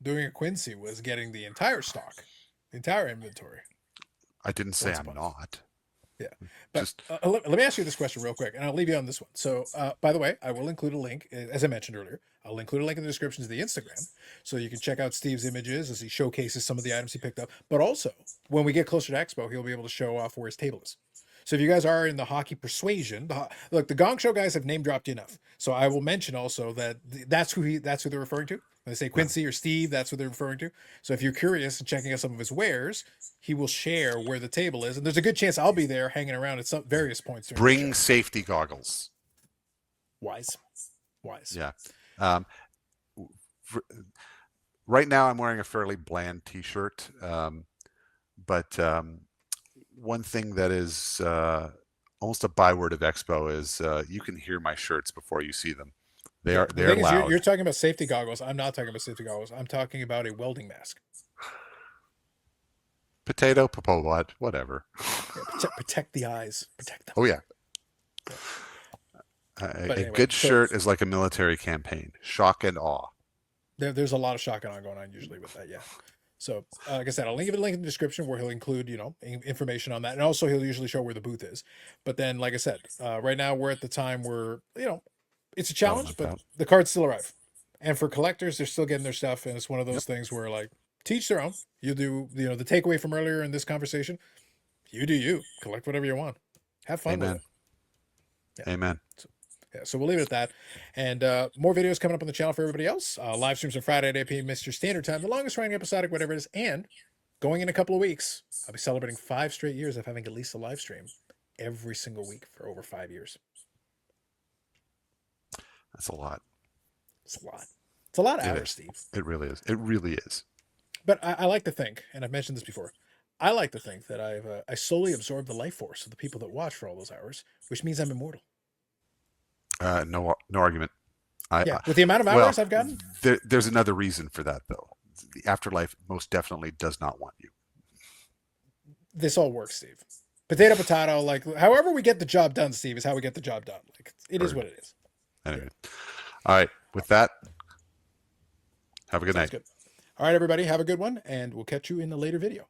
doing a Quincy was getting the entire stock, the entire inventory. I didn't say Once I'm upon not. Yeah. But Just let me ask you this question real quick, and I'll leave you on this one. So, by the way, I will include a link, as I mentioned earlier. I'll include a link in the description to the Instagram, so you can check out Steve's images as he showcases some of the items he picked up. But also, when we get closer to Expo, he'll be able to show off where his table is. So, if you guys are in the hockey persuasion, look, the Gong Show guys have name dropped you enough. So, I will mention also that that's who they're referring to. When they say Yeah. Quincy or Steve, that's what they're referring to. So if you're curious and checking out some of his wares, he will share where the table is, and there's a good chance I'll be there hanging around at some various points during the Bring show. safety goggles. Wise, wise. Yeah. Um, for, right now, I'm wearing a fairly bland T-shirt, but one thing that is almost a byword of Expo is you can hear my shirts before you see them. Yeah, the They're thing is, loud. you're talking about safety goggles. I'm not talking about safety goggles. I'm talking about a welding mask. Potato, popolot, whatever. Yeah, protect the eyes. Protect them. Oh yeah. Yeah. A Anyway, good so shirt is like a military campaign. Shock and awe. there's a lot of shotgun on going on usually with that. Yeah. So, like I said, I'll give a link in the description where he'll include, information on that. And also he'll usually show where the booth is. But then, like I said, right now we're at the time where, it's a challenge, but the cards still arrive. And for collectors, they're still getting their stuff. And it's one of those things where, like, teach their own. You do, the takeaway from earlier in this conversation, you do you. Collect whatever you want. Have fun with it. Yeah. Amen. So we'll leave it at that. And more videos coming up on the channel for everybody else. Live streams on Friday at 8 p.m. Mr. Standard Time, the longest running episodic, whatever it is. And going in a couple of weeks, I'll be celebrating 5 straight years of having at least a live stream every single week for over 5 years. That's a lot. It's a lot. It's a lot of hours, Steve. It really is. It really is. But I like to think, and I've mentioned this before, I like to think that I slowly absorbed the life force of the people that watch for all those hours, which means I'm immortal. No argument. With the amount of hours I've gotten. There's another reason for that, though. The afterlife most definitely does not want you. This all works, Steve. Potato, like however we get the job done, Steve, is how we get the job done. Like it is what it is. Anyway, all right. With that, have a good night. Good. All right, everybody, have a good one, and we'll catch you in a later video.